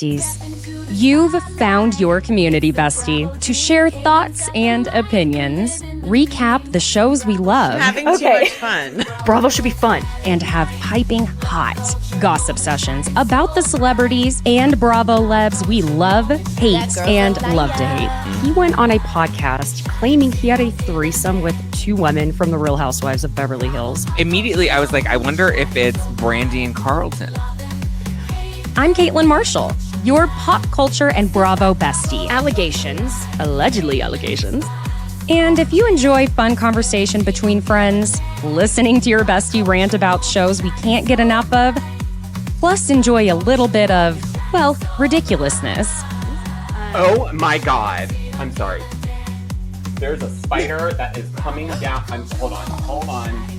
besties. You've found your community bestie to share thoughts and opinions, recap the shows we love. Having too much fun. Bravo should be fun. And have piping hot gossip sessions about the celebrities and Bravo lebs we love, hate, and love to hate. He went on a podcast claiming he had a threesome with 2 women from the Real Housewives of Beverly Hills. Immediately, I was like, I wonder if it's Brandy and Carlton. I'm Caitlin Marshall, your pop culture and Bravo bestie. Allegations. Allegedly allegations. And if you enjoy fun conversation between friends, listening to your bestie rant about shows we can't get enough of, plus enjoy a little bit of, well, ridiculousness. Oh my God. I'm sorry. There's a spider that is coming down. Hold on.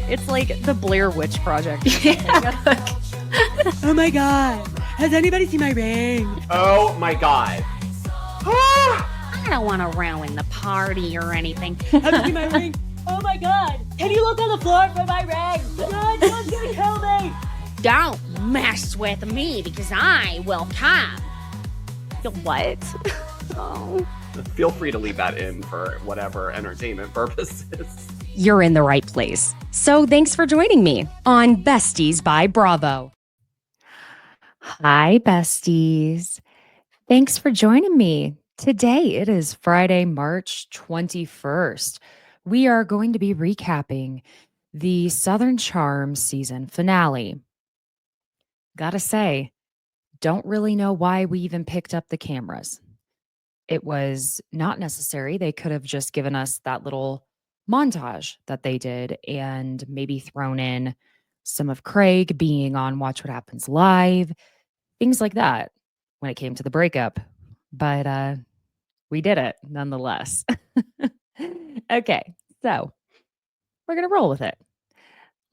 It's like the Blair Witch Project. Oh my God. Has anybody seen my ring? Oh my God. I don't want to ruin the party or anything. Have you seen my ring? Oh my God. Can you look on the floor for my ring? God, someone's gonna kill me. Don't mess with me because I will come. What? Oh. Feel free to leave that in for whatever entertainment purposes. You're in the right place. So thanks for joining me on Besties by Bravo. Hi, besties. Thanks for joining me. Today, it is Friday, March 21st. We are going to be recapping the Southern Charm season finale. Gotta say, don't really know why we even picked up the cameras. It was not necessary. They could have just given us that little montage that they did and maybe thrown in some of Craig being on Watch What Happens Live, things like that when it came to the breakup. But we did it nonetheless. Okay, so we're going to roll with it.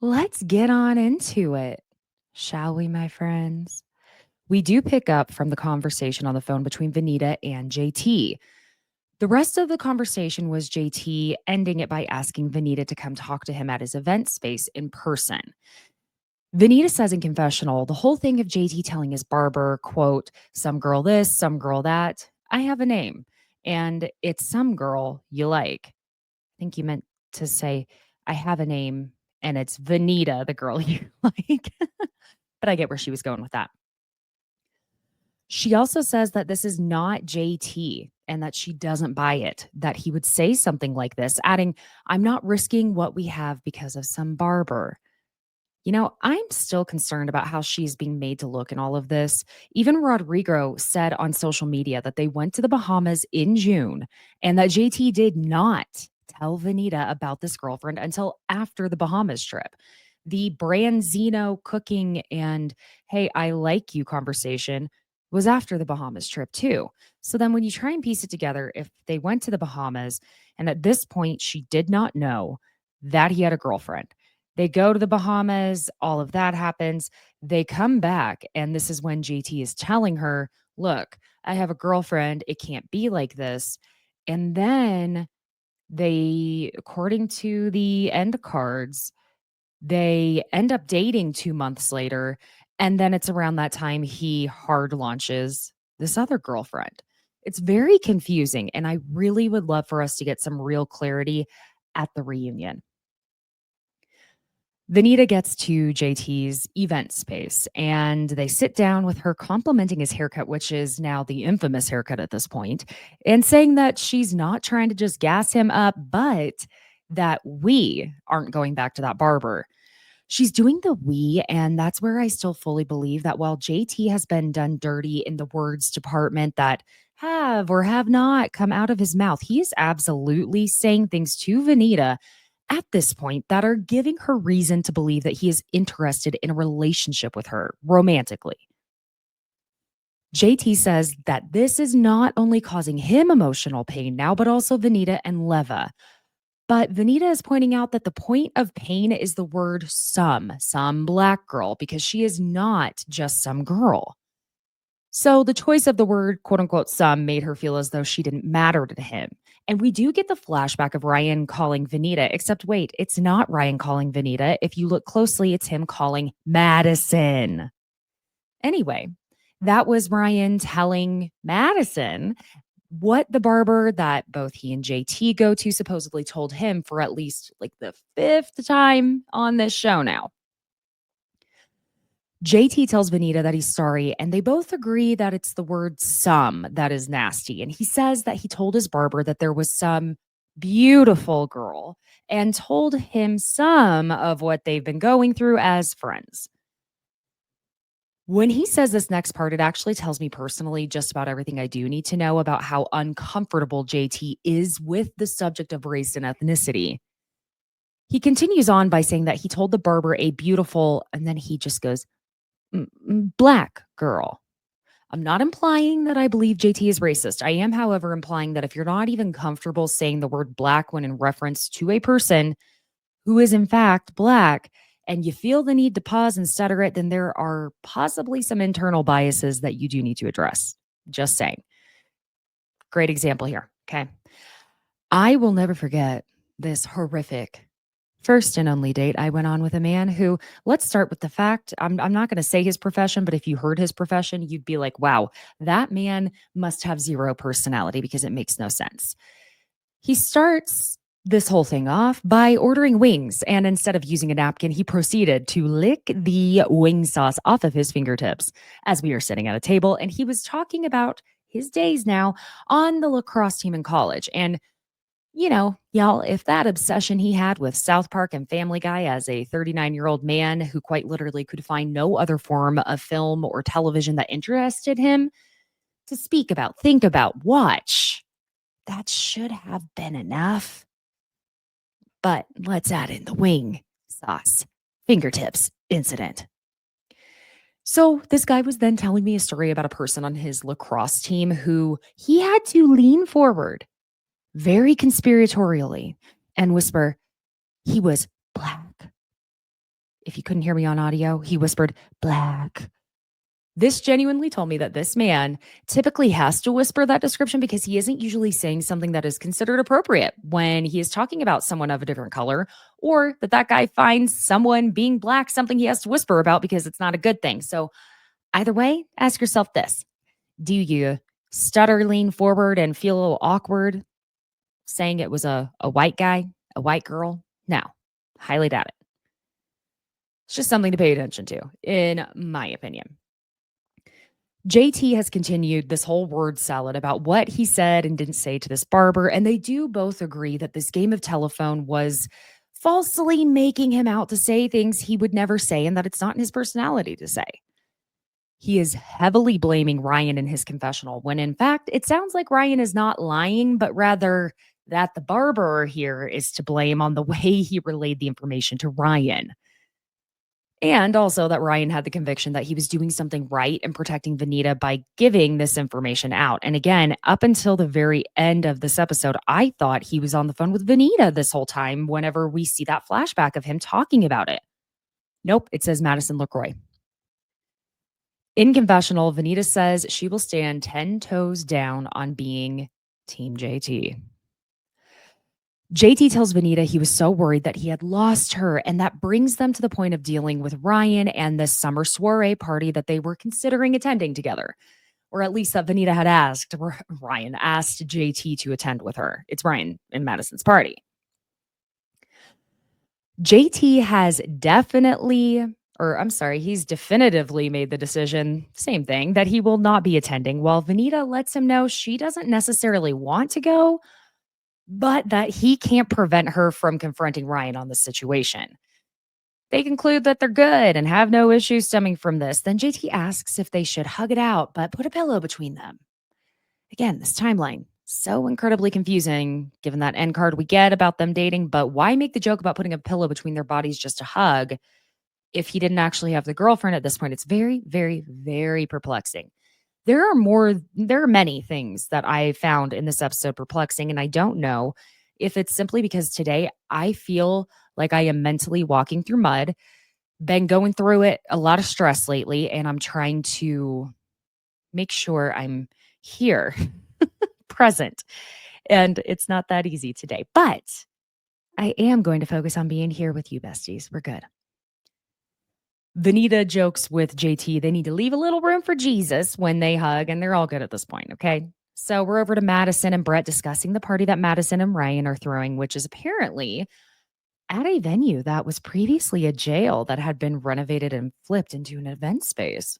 Let's get on into it, shall we, my friends? We do pick up from the conversation on the phone between Venita and JT. The rest of the conversation was JT ending it by asking Venita to come talk to him at his event space in person. Venita says in confessional, the whole thing of JT telling his barber, quote, some girl this, some girl that, I have a name, and it's some girl you like. I think you meant to say, I have a name, and it's Venita, the girl you like. But I get where she was going with that. She also says that this is not JT and that she doesn't buy it, that he would say something like this, adding, I'm not risking what we have because of some barber. You know, I'm still concerned about how she's being made to look in all of this. Even Rodrigo said on social media that they went to the Bahamas in June and that JT did not tell Venita about this girlfriend until after the Bahamas trip. The Branzino cooking and, hey, I like you conversation was after the Bahamas trip too. So then when you try and piece it together, if they went to the Bahamas and at this point she did not know that he had a girlfriend, they go to the Bahamas, all of that happens, they come back, and this is when JT is telling her, look, I have a girlfriend, it can't be like this. And then they, according to the end cards, they end up dating 2 months later. And then it's around that time he hard launches this other girlfriend. It's very confusing. And I really would love for us to get some real clarity at the reunion. Venita gets to JT's event space and they sit down with her complimenting his haircut, which is now the infamous haircut at this point, and saying that she's not trying to just gas him up, but that we aren't going back to that barber. She's doing the we, and that's where I still fully believe that while JT has been done dirty in the words department that have or have not come out of his mouth, he is absolutely saying things to Venita at this point that are giving her reason to believe that he is interested in a relationship with her romantically. JT says that this is not only causing him emotional pain now, but also Venita and Leva. But Venita is pointing out that the point of pain is the word some black girl, because she is not just some girl. So the choice of the word, quote unquote, some made her feel as though she didn't matter to him. And we do get the flashback of Ryan calling Venita, except wait, it's not Ryan calling Venita. If you look closely, it's him calling Madison. Anyway, that was Ryan telling Madison what the barber that both he and JT go to supposedly told him for at least like the fifth time on this show now. JT tells Venita that he's sorry, and they both agree that it's the word some that is nasty. And he says that he told his barber that there was some beautiful girl and told him some of what they've been going through as friends. When he says this next part, it actually tells me personally just about everything I do need to know about how uncomfortable JT is with the subject of race and ethnicity. He continues on by saying that he told the barber a beautiful, and then he just goes, black girl. I'm not implying that I believe JT is racist. I am, however, implying that if you're not even comfortable saying the word black when in reference to a person who is in fact black, and you feel the need to pause and stutter it, then there are possibly some internal biases that you do need to address. Just saying. Great example here. Okay. I will never forget this horrific first and only date I went on with a man who, let's start with the fact, I'm not going to say his profession, but if you heard his profession, you'd be like, wow, that man must have zero personality because it makes no sense. He starts this whole thing off by ordering wings, and instead of using a napkin, he proceeded to lick the wing sauce off of his fingertips as we were sitting at a table, and he was talking about his days now on the lacrosse team in college. And you know, y'all, if that obsession he had with South Park and Family Guy as a 39-year-old man who quite literally could find no other form of film or television that interested him to speak about, think about, watch, that should have been enough. But let's add in the wing sauce fingertips incident. So this guy was then telling me a story about a person on his lacrosse team who he had to lean forward very conspiratorially and whisper, he was black. If you couldn't hear me on audio, he whispered, black. This genuinely told me that this man typically has to whisper that description because he isn't usually saying something that is considered appropriate when he is talking about someone of a different color, or that guy finds someone being black something he has to whisper about because it's not a good thing. So either way, ask yourself this. Do you stutter, lean forward, and feel a little awkward saying it was a white guy, a white girl? No, highly doubt it. It's just something to pay attention to, in my opinion. JT has continued this whole word salad about what he said and didn't say to this barber, and they do both agree that this game of telephone was falsely making him out to say things he would never say and that it's not in his personality to say. He is heavily blaming Ryan in his confessional when in fact it sounds like Ryan is not lying, but rather that the barber here is to blame on the way he relayed the information to Ryan. And also that Ryan had the conviction that he was doing something right and protecting Venita by giving this information out. And again, up until the very end of this episode, I thought he was on the phone with Venita this whole time whenever we see that flashback of him talking about it. Nope, it says Madison LaCroix. In confessional, Venita says she will stand 10 toes down on being Team JT. JT tells Venita he was so worried that he had lost her, and that brings them to the point of dealing with Ryan and this summer soiree party that they were considering attending together. Or at least that Venita had asked, Ryan asked JT to attend with her. It's Ryan and Madison's party. JT has he's definitively made the decision, same thing, that he will not be attending, while Venita lets him know she doesn't necessarily want to go, but that he can't prevent her from confronting Ryan on the situation. They conclude that they're good and have no issues stemming from this. Then JT asks if they should hug it out, but put a pillow between them. Again, this timeline, so incredibly confusing given that end card we get about them dating, but why make the joke about putting a pillow between their bodies just to hug if he didn't actually have the girlfriend at this point? It's very, very, very perplexing. There are many things that I found in this episode perplexing, and I don't know if it's simply because today I feel like I am mentally walking through mud, been going through it, a lot of stress lately, and I'm trying to make sure I'm here, present, And it's not that easy today. But I am going to focus on being here with you, besties. We're good. Venita jokes with JT. They need to leave a little room for Jesus when they hug, and they're all good at this point, okay? So we're over to Madison and Brett discussing the party that Madison and Ryan are throwing, which is apparently at a venue that was previously a jail that had been renovated and flipped into an event space.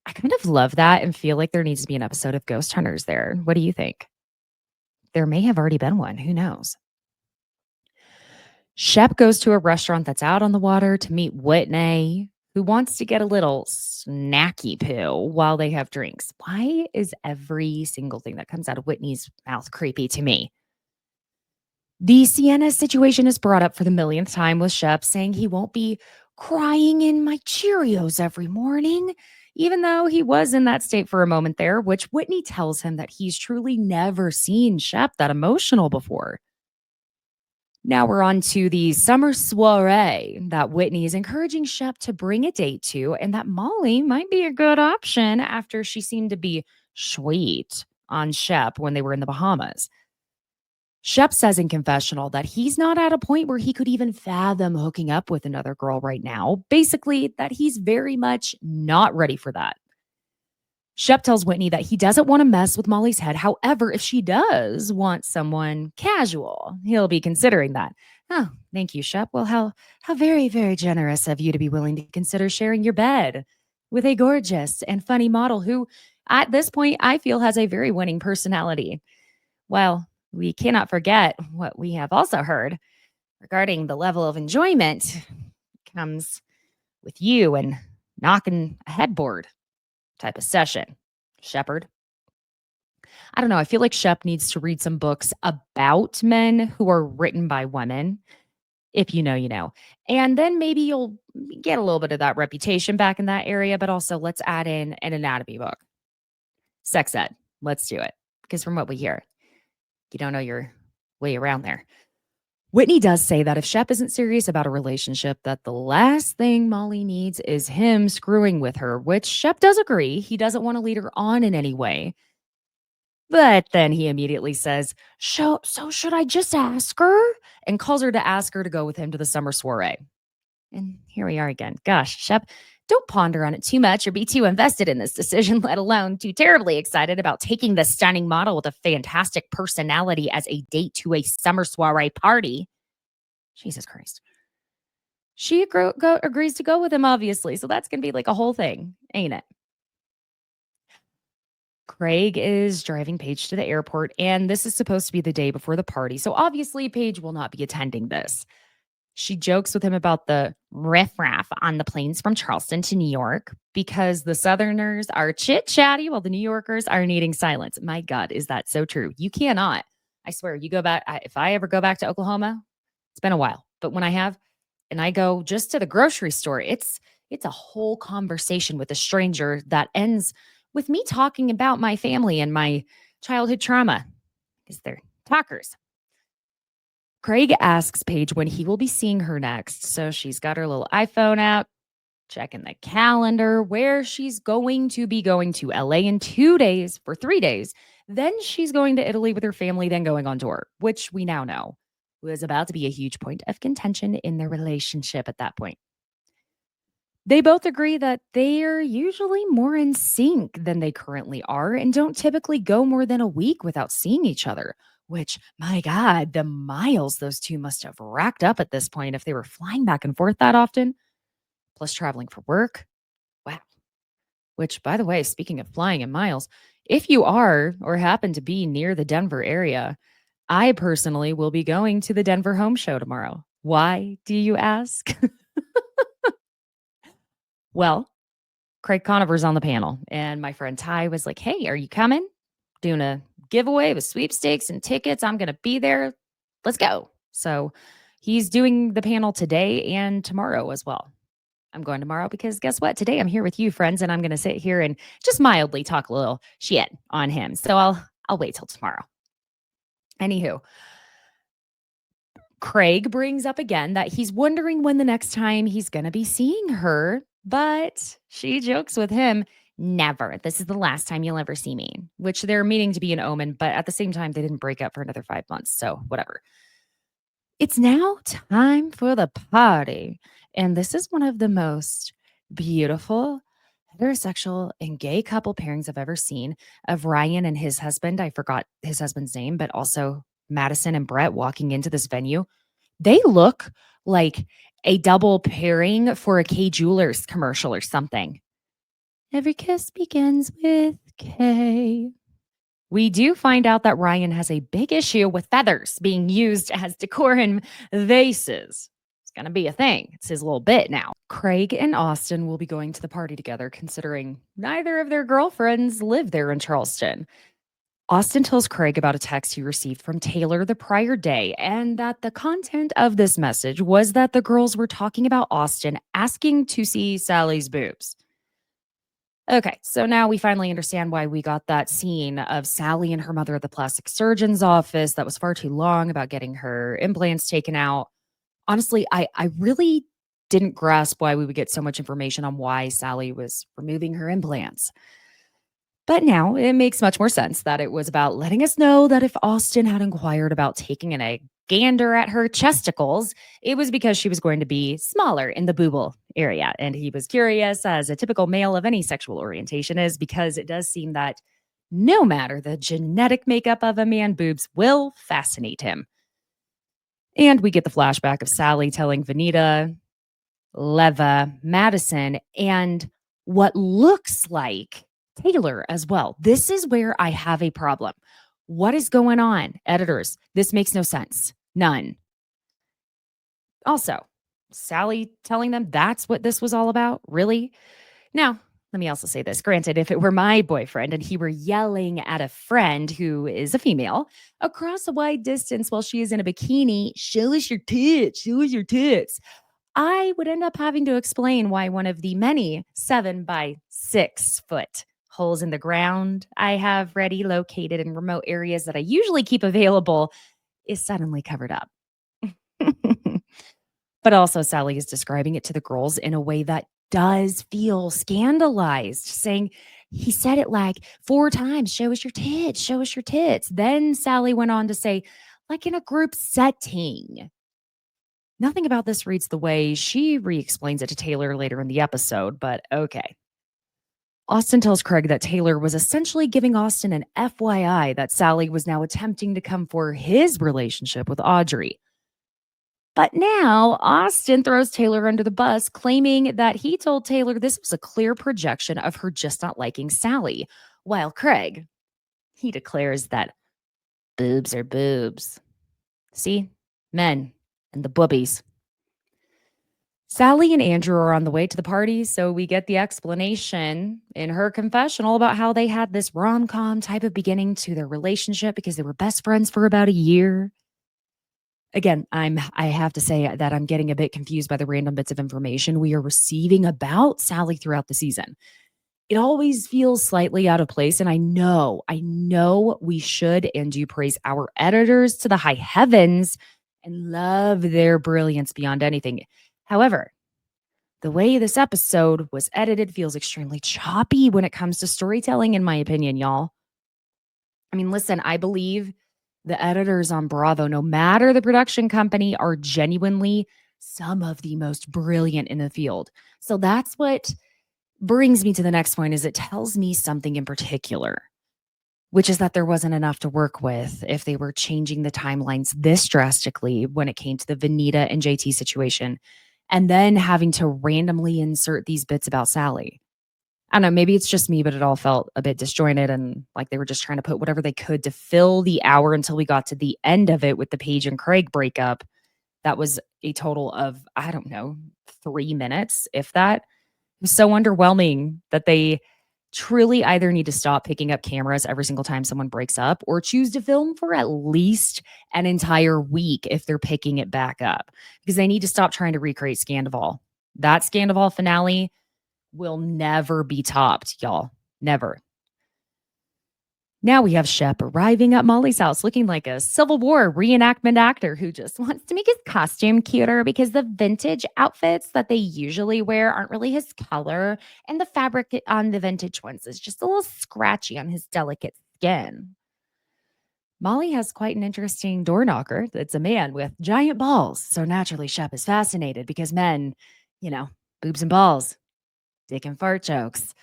I kind of love that and feel like there needs to be an episode of Ghost Hunters there. What do you think? There may have already been one. Who knows? Shep goes to a restaurant that's out on the water to meet Whitney, who wants to get a little snacky poo while they have drinks. Why is every single thing that comes out of Whitney's mouth creepy to me? The Sienna situation is brought up for the millionth time with Shep saying he won't be crying in my Cheerios every morning, even though he was in that state for a moment there, which Whitney tells him that he's truly never seen Shep that emotional before. Now we're on to the summer soiree that Whitney is encouraging Shep to bring a date to, and that Molly might be a good option after she seemed to be sweet on Shep when they were in the Bahamas. Shep says in confessional that he's not at a point where he could even fathom hooking up with another girl right now. Basically, that he's very much not ready for that. Shep tells Whitney that he doesn't want to mess with Molly's head. However, if she does want someone casual, he'll be considering that. Oh, thank you, Shep. Well, how very, very generous of you to be willing to consider sharing your bed with a gorgeous and funny model who, at this point, I feel has a very winning personality. Well, we cannot forget what we have also heard regarding the level of enjoyment comes with you and knocking a headboard type of session. Shepherd. I don't know. I feel like Shep needs to read some books about men who are written by women. If you know, you know. And then maybe you'll get a little bit of that reputation back in that area, but also let's add in an anatomy book. Sex ed. Let's do it. Because from what we hear, you don't know your way around there. Whitney does say that if Shep isn't serious about a relationship, that the last thing Molly needs is him screwing with her, which Shep does agree. He doesn't want to lead her on in any way. But then he immediately says, so should I just ask her? And calls her to ask her to go with him to the summer soiree. And here we are again. Gosh, Shep, don't ponder on it too much or be too invested in this decision, let alone too terribly excited about taking the stunning model with a fantastic personality as a date to a summer soiree party. Jesus Christ. She agrees to go with him, obviously. So that's going to be like a whole thing, ain't it? Craig is driving Paige to the airport, and this is supposed to be the day before the party. So obviously, Paige will not be attending this. She jokes with him about the riffraff on the planes from Charleston to New York because the Southerners are chit-chatty while the New Yorkers are needing silence. My God, is that so true? You cannot. I swear, you go back. If I ever go back to Oklahoma, it's been a while. But when I have, and I go just to the grocery store, it's a whole conversation with a stranger that ends with me talking about my family and my childhood trauma because they're talkers. Craig asks Paige when he will be seeing her next. So she's got her little iPhone out, checking the calendar, where she's going to be going to LA in 2 days for 3 days. Then she's going to Italy with her family, then going on tour, which we now know was about to be a huge point of contention in their relationship at that point. They both agree that they are usually more in sync than they currently are and don't typically go more than a week without seeing each other, which, my God, the miles those two must have racked up at this point if they were flying back and forth that often, plus traveling for work. Wow. Which, by the way, speaking of flying and miles, if you are or happen to be near the Denver area, I personally will be going to the Denver Home Show tomorrow. Why, do you ask? Well, Craig Conover's on the panel, and my friend Ty was like, hey, are you coming? Doing a giveaway with sweepstakes and tickets. I'm going to be there. Let's go. So he's doing the panel today and tomorrow as well. I'm going tomorrow because guess what? Today I'm here with you, friends, and I'm going to sit here and just mildly talk a little shit on him. So I'll wait till tomorrow. Anywho, Craig brings up again that he's wondering when the next time he's going to be seeing her, but she jokes with him, Never. This is the last time you'll ever see me, which they're meaning to be an omen, but at the same time, they didn't break up for another 5 months. So, whatever. It's now time for the party. And this is one of the most beautiful heterosexual and gay couple pairings I've ever seen of Ryan and his husband. I forgot his husband's name, but also Madison and Brett walking into this venue. They look like a double pairing for a K Jewelers commercial or something. Every kiss begins with K. We do find out that Ryan has a big issue with feathers being used as decor in vases. It's going to be a thing. It's his little bit now. Craig and Austin will be going to the party together, considering neither of their girlfriends live there in Charleston. Austin tells Craig about a text he received from Taylor the prior day, and that the content of this message was that the girls were talking about Austin asking to see Sally's boobs. Okay, so now we finally understand why we got that scene of Salley and her mother at the plastic surgeon's office that was far too long about getting her implants taken out. Honestly, I really didn't grasp why we would get so much information on why Salley was removing her implants. But now it makes much more sense that it was about letting us know that if Austin had inquired about taking a gander at her chesticles, it was because she was going to be smaller in the booble area. And he was curious, as a typical male of any sexual orientation is, because it does seem that no matter the genetic makeup of a man, boobs will fascinate him. And we get the flashback of Salley telling Venita, Leva, Madison, and what looks like Taylor as well. This is where I have a problem. What is going on, editors? This makes no sense. None. Also, Salley telling them that's what this was all about? Really? Now, let me also say this. Granted, if it were my boyfriend and he were yelling at a friend who is a female across a wide distance while she is in a bikini, show us your tits, show us your tits, I would end up having to explain why one of the many 7 by 6 foot holes in the ground I have ready located in remote areas that I usually keep available is suddenly covered up. But also, Salley is describing it to the girls in a way that does feel scandalized, saying, he said it like 4 times, show us your tits, show us your tits. Then Salley went on to say, like in a group setting. Nothing about this reads the way she re-explains it to Taylor later in the episode, but okay. Austin tells Craig that Taylor was essentially giving Austin an FYI that Salley was now attempting to come for his relationship with Audrey. But now Austin throws Taylor under the bus, claiming that he told Taylor this was a clear projection of her just not liking Salley, while Craig, he declares that boobs are boobs. See? Men and the boobies. Salley and Andrew are on the way to the party, so we get the explanation in her confessional about how they had this rom-com type of beginning to their relationship because they were best friends for about a year. Again, I have to say that I'm getting a bit confused by the random bits of information we are receiving about Salley throughout the season. It always feels slightly out of place, and I know we should and do praise our editors to the high heavens and love their brilliance beyond anything. However, the way this episode was edited feels extremely choppy when it comes to storytelling, in my opinion, y'all. I mean, listen, I believe the editors on Bravo, no matter the production company, are genuinely some of the most brilliant in the field. So that's what brings me to the next point, is it tells me something in particular, which is that there wasn't enough to work with if they were changing the timelines this drastically when it came to the Venita and JT situation, and then having to randomly insert these bits about Salley. I don't know, maybe it's just me, but it all felt a bit disjointed and like they were just trying to put whatever they could to fill the hour until we got to the end of it with the Paige and Craig breakup. That was a total of, I don't know, 3 minutes, if that. It was so underwhelming that they truly either need to stop picking up cameras every single time someone breaks up or choose to film for at least an entire week if they're picking it back up, because they need to stop trying to recreate Scandival. That Scandival finale will never be topped, y'all. Never. Now we have Shep arriving at Molly's house looking like a Civil War reenactment actor who just wants to make his costume cuter because the vintage outfits that they usually wear aren't really his color. And the fabric on the vintage ones is just a little scratchy on his delicate skin. Molly has quite an interesting door knocker. It's a man with giant balls. So naturally, Shep is fascinated because men, you know, boobs and balls, dick and fart jokes.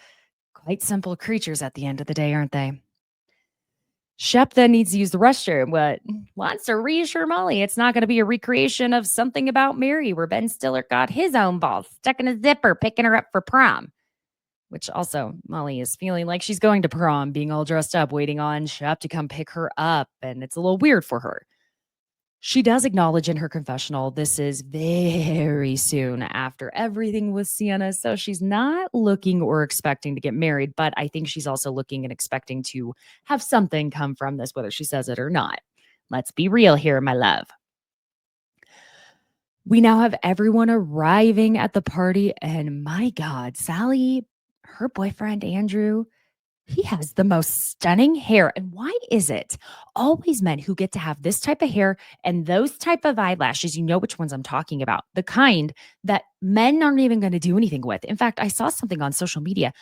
Quite simple creatures at the end of the day, aren't they? Shep then needs to use the restroom, but wants to reassure Molly it's not going to be a recreation of Something About Mary, where Ben Stiller got his own balls stuck in a zipper picking her up for prom. Which also, Molly is feeling like she's going to prom, being all dressed up, waiting on Shep to come pick her up, and it's a little weird for her. She does acknowledge in her confessional this is very soon after everything with Sienna, so she's not looking or expecting to get married, but I think she's also looking and expecting to have something come from this, whether she says it or not. Let's be real here, my love. We now have everyone arriving at the party, and my God, Salley, her boyfriend, Andrew, he has the most stunning hair. And why is it always men who get to have this type of hair and those type of eyelashes? You know which ones I'm talking about. The kind that men aren't even going to do anything with. In fact, I saw something on social media.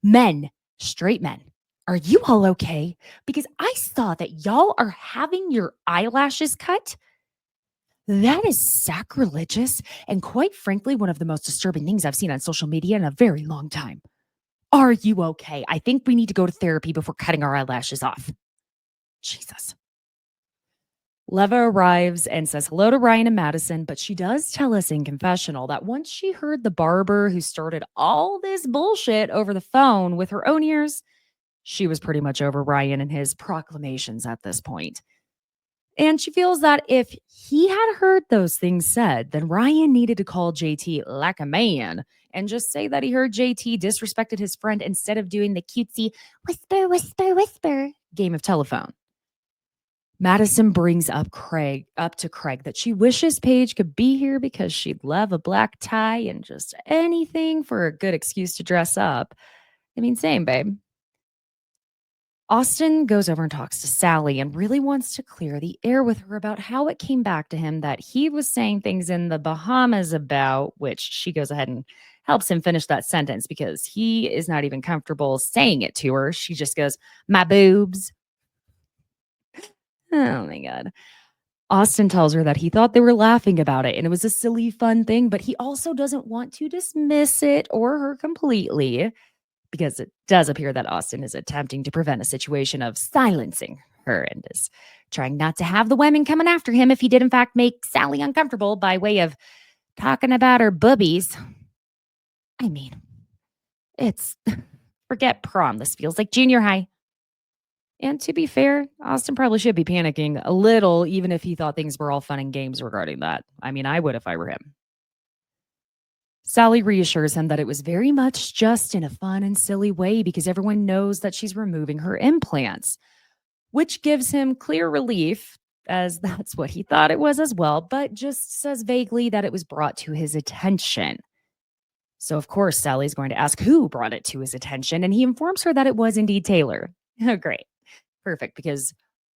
Men, straight men, are you all okay? Because I saw that y'all are having your eyelashes cut. That is sacrilegious and quite frankly, one of the most disturbing things I've seen on social media in a very long time. Are you okay? I think we need to go to therapy before cutting our eyelashes off. Jesus. Leva arrives and says hello to Ryan and Madison, but she does tell us in confessional that once she heard the barber who started all this bullshit over the phone with her own ears, she was pretty much over Ryan and his proclamations at this point. And she feels that if he had heard those things said, then Ryan needed to call JT like a man and just say that he heard JT disrespected his friend instead of doing the cutesy whisper, whisper, whisper game of telephone. Madison brings up to Craig that she wishes Paige could be here because she'd love a black tie and just anything for a good excuse to dress up. I mean, same, babe. Austin goes over and talks to Salley and really wants to clear the air with her about how it came back to him that he was saying things in the Bahamas about, which she goes ahead and helps him finish that sentence because he is not even comfortable saying it to her. She just goes, my boobs. Oh my God. Austin tells her that he thought they were laughing about it and it was a silly, fun thing, but he also doesn't want to dismiss it or her completely, because it does appear that Austin is attempting to prevent a situation of silencing her and is trying not to have the women coming after him if he did in fact make Salley uncomfortable by way of talking about her boobies. I mean, it's forget prom. This feels like junior high. And to be fair, Austin probably should be panicking a little, even if he thought things were all fun and games regarding that. I mean, I would if I were him. Salley reassures him that it was very much just in a fun and silly way because everyone knows that she's removing her implants, which gives him clear relief, as that's what he thought it was as well, but just says vaguely that it was brought to his attention. So, of course, Sally's going to ask who brought it to his attention, and he informs her that it was indeed Taylor. Oh, great. Perfect, because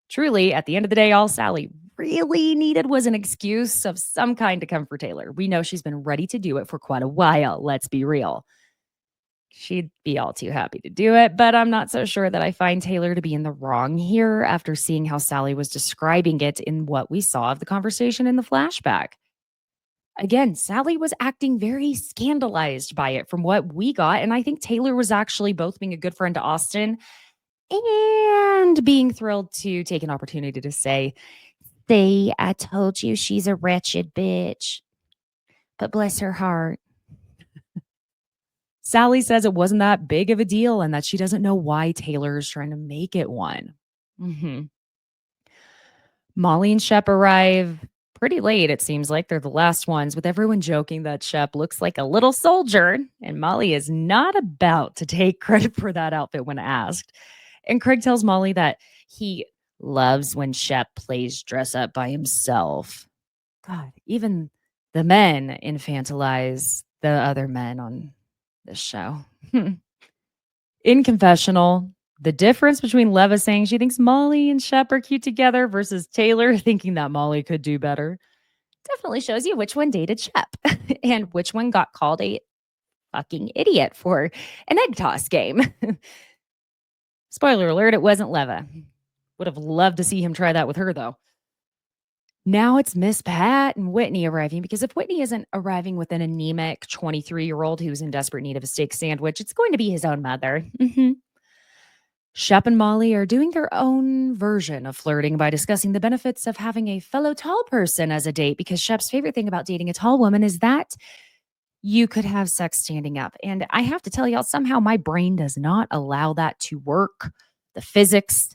truly, at the end of the day, all Salley really needed was an excuse of some kind to come for Taylor. We know she's been ready to do it for quite a while. Let's be real. She'd be all too happy to do it, but I'm not so sure that I find Taylor to be in the wrong here after seeing how Salley was describing it in what we saw of the conversation in the flashback. Again, Salley was acting very scandalized by it from what we got, and I think Taylor was actually both being a good friend to Austin and being thrilled to take an opportunity to say, see, I told you she's a wretched bitch. But bless her heart. Salley says it wasn't that big of a deal and that she doesn't know why Taylor is trying to make it one. Molly and Shep arrive pretty late, it seems like. They're the last ones, with everyone joking that Shep looks like a little soldier, and Molly is not about to take credit for that outfit when asked. And Craig tells Molly that he loves when Shep plays dress up by himself. God, even the men infantilize the other men on this show. In confessional, The difference between Leva saying she thinks Molly and Shep are cute together versus Taylor thinking that Molly could do better definitely shows you which one dated Shep and which one got called a fucking idiot for an egg toss game. Spoiler alert, it wasn't Leva. Would have loved to see him try that with her, though. Now it's Miss Pat and Whitney arriving, because if Whitney isn't arriving with an anemic 23-year-old who's in desperate need of a steak sandwich, it's going to be his own mother. Shep and Molly are doing their own version of flirting by discussing the benefits of having a fellow tall person as a date, because Shep's favorite thing about dating a tall woman is that you could have sex standing up. And I have to tell y'all, somehow my brain does not allow that to work. The physics,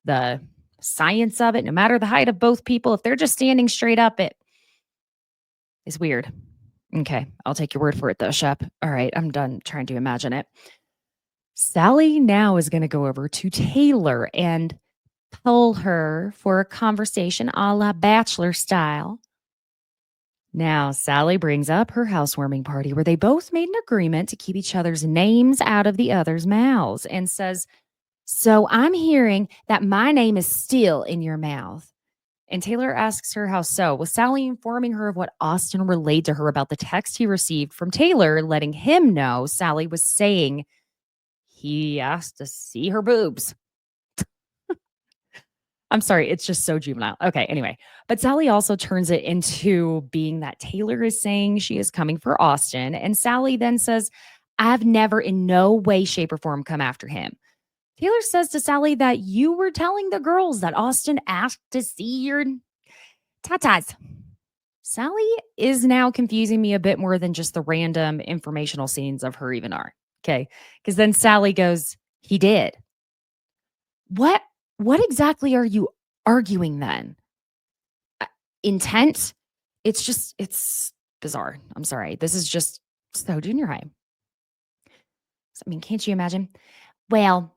the science of it, no matter the height of both people, if they're just standing straight up, it is weird. Okay, I'll take your word for it though, Shep. All right, I'm done trying to imagine it. Salley now is going to go over to Taylor and pull her for a conversation a la Bachelor style. Now, Salley brings up her housewarming party where they both made an agreement to keep each other's names out of the other's mouths, and says, "So I'm hearing that my name is still in your mouth." And Taylor asks her how so, with Salley informing her of what Austin relayed to her about the text he received from Taylor, letting him know Salley was saying he asked to see her boobs. I'm sorry, it's just so juvenile. Okay, anyway. But Salley also turns it into being that Taylor is saying she is coming for Austin. And Salley then says, "I've never in no way, shape, or form come after him." Taylor says to Salley that you were telling the girls that Austin asked to see your tatas. Salley is now confusing me a bit more than just the random informational scenes of her even are. Okay. Because then Salley goes, "He did." What exactly are you arguing then? Intent? It's bizarre. I'm sorry. This is just so junior high. I mean, can't you imagine? Well,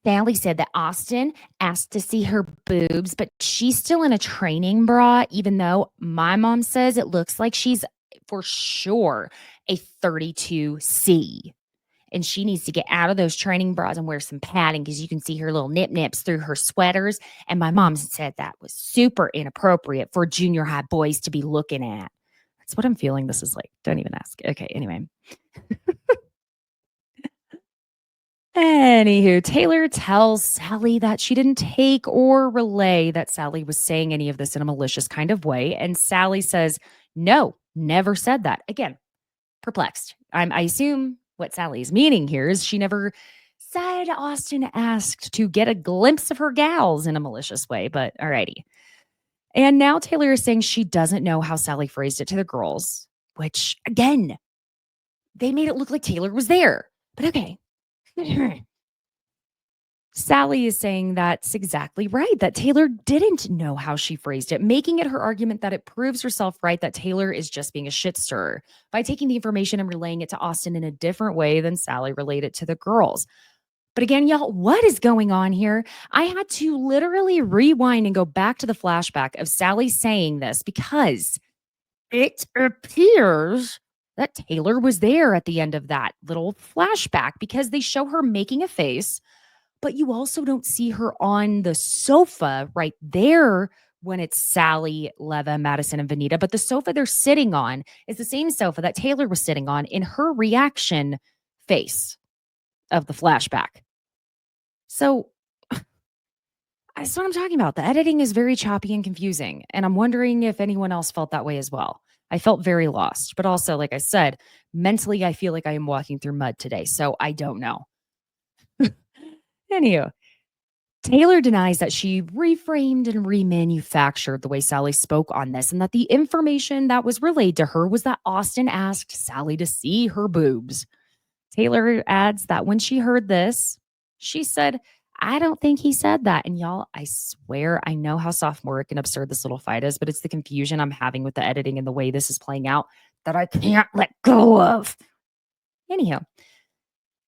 Salley said that Austin asked to see her boobs, but she's still in a training bra, even though my mom says it looks like she's for sure a 32C. And she needs to get out of those training bras and wear some padding, because you can see her little nip nips through her sweaters. And my mom said that was super inappropriate for junior high boys to be looking at. That's what I'm feeling this is like. Don't even ask. Okay, anyway. Anywho, Taylor tells Salley that she didn't take or relay that Salley was saying any of this in a malicious kind of way. And Salley says, "No, never said that." Again, perplexed. I assume what Salley's meaning here is she never said Austin asked to get a glimpse of her gals in a malicious way, but alrighty. And now Taylor is saying she doesn't know how Salley phrased it to the girls, which, again, they made it look like Taylor was there. But okay. Salley is saying that's exactly right, that Taylor didn't know how she phrased it, making it her argument that it proves herself right that Taylor is just being a shit stirrer by taking the information and relaying it to Austin in a different way than Salley relayed it to the girls. But again, y'all, what is going on here? I had to literally rewind and go back to the flashback of Salley saying this, because it appears that Taylor was there at the end of that little flashback, because they show her making a face, but you also don't see her on the sofa right there when it's Salley, Leva, Madison, and Venita. But the sofa they're sitting on is the same sofa that Taylor was sitting on in her reaction face of the flashback. So that's what I'm talking about. The editing is very choppy and confusing, and I'm wondering if anyone else felt that way as well. I felt very lost, but also, like I said, mentally, I feel like I am walking through mud today, so I don't know. Anywho, Taylor denies that she reframed and remanufactured the way Salley spoke on this, and that the information that was relayed to her was that Austin asked Salley to see her boobs. Taylor adds that when she heard this, she said, "I don't think he said that." And y'all, I swear, I know how sophomoric and absurd this little fight is, but it's the confusion I'm having with the editing and the way this is playing out that I can't let go of. Anyhow,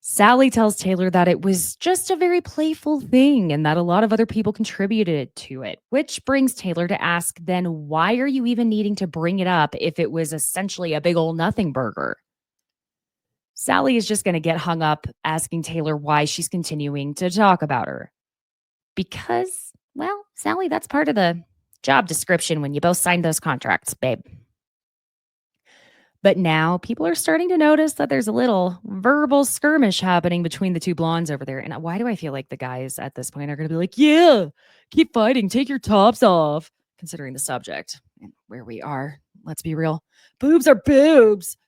Salley tells Taylor that it was just a very playful thing and that a lot of other people contributed to it, which brings Taylor to ask, then why are you even needing to bring it up if it was essentially a big old nothing burger? Salley is just going to get hung up asking Taylor why she's continuing to talk about her. Because, well, Salley, that's part of the job description when you both signed those contracts, babe. But now people are starting to notice that there's a little verbal skirmish happening between the two blondes over there. And why do I feel like the guys at this point are going to be like, yeah, keep fighting, take your tops off, considering the subject and where we are. Let's be real. Boobs are boobs.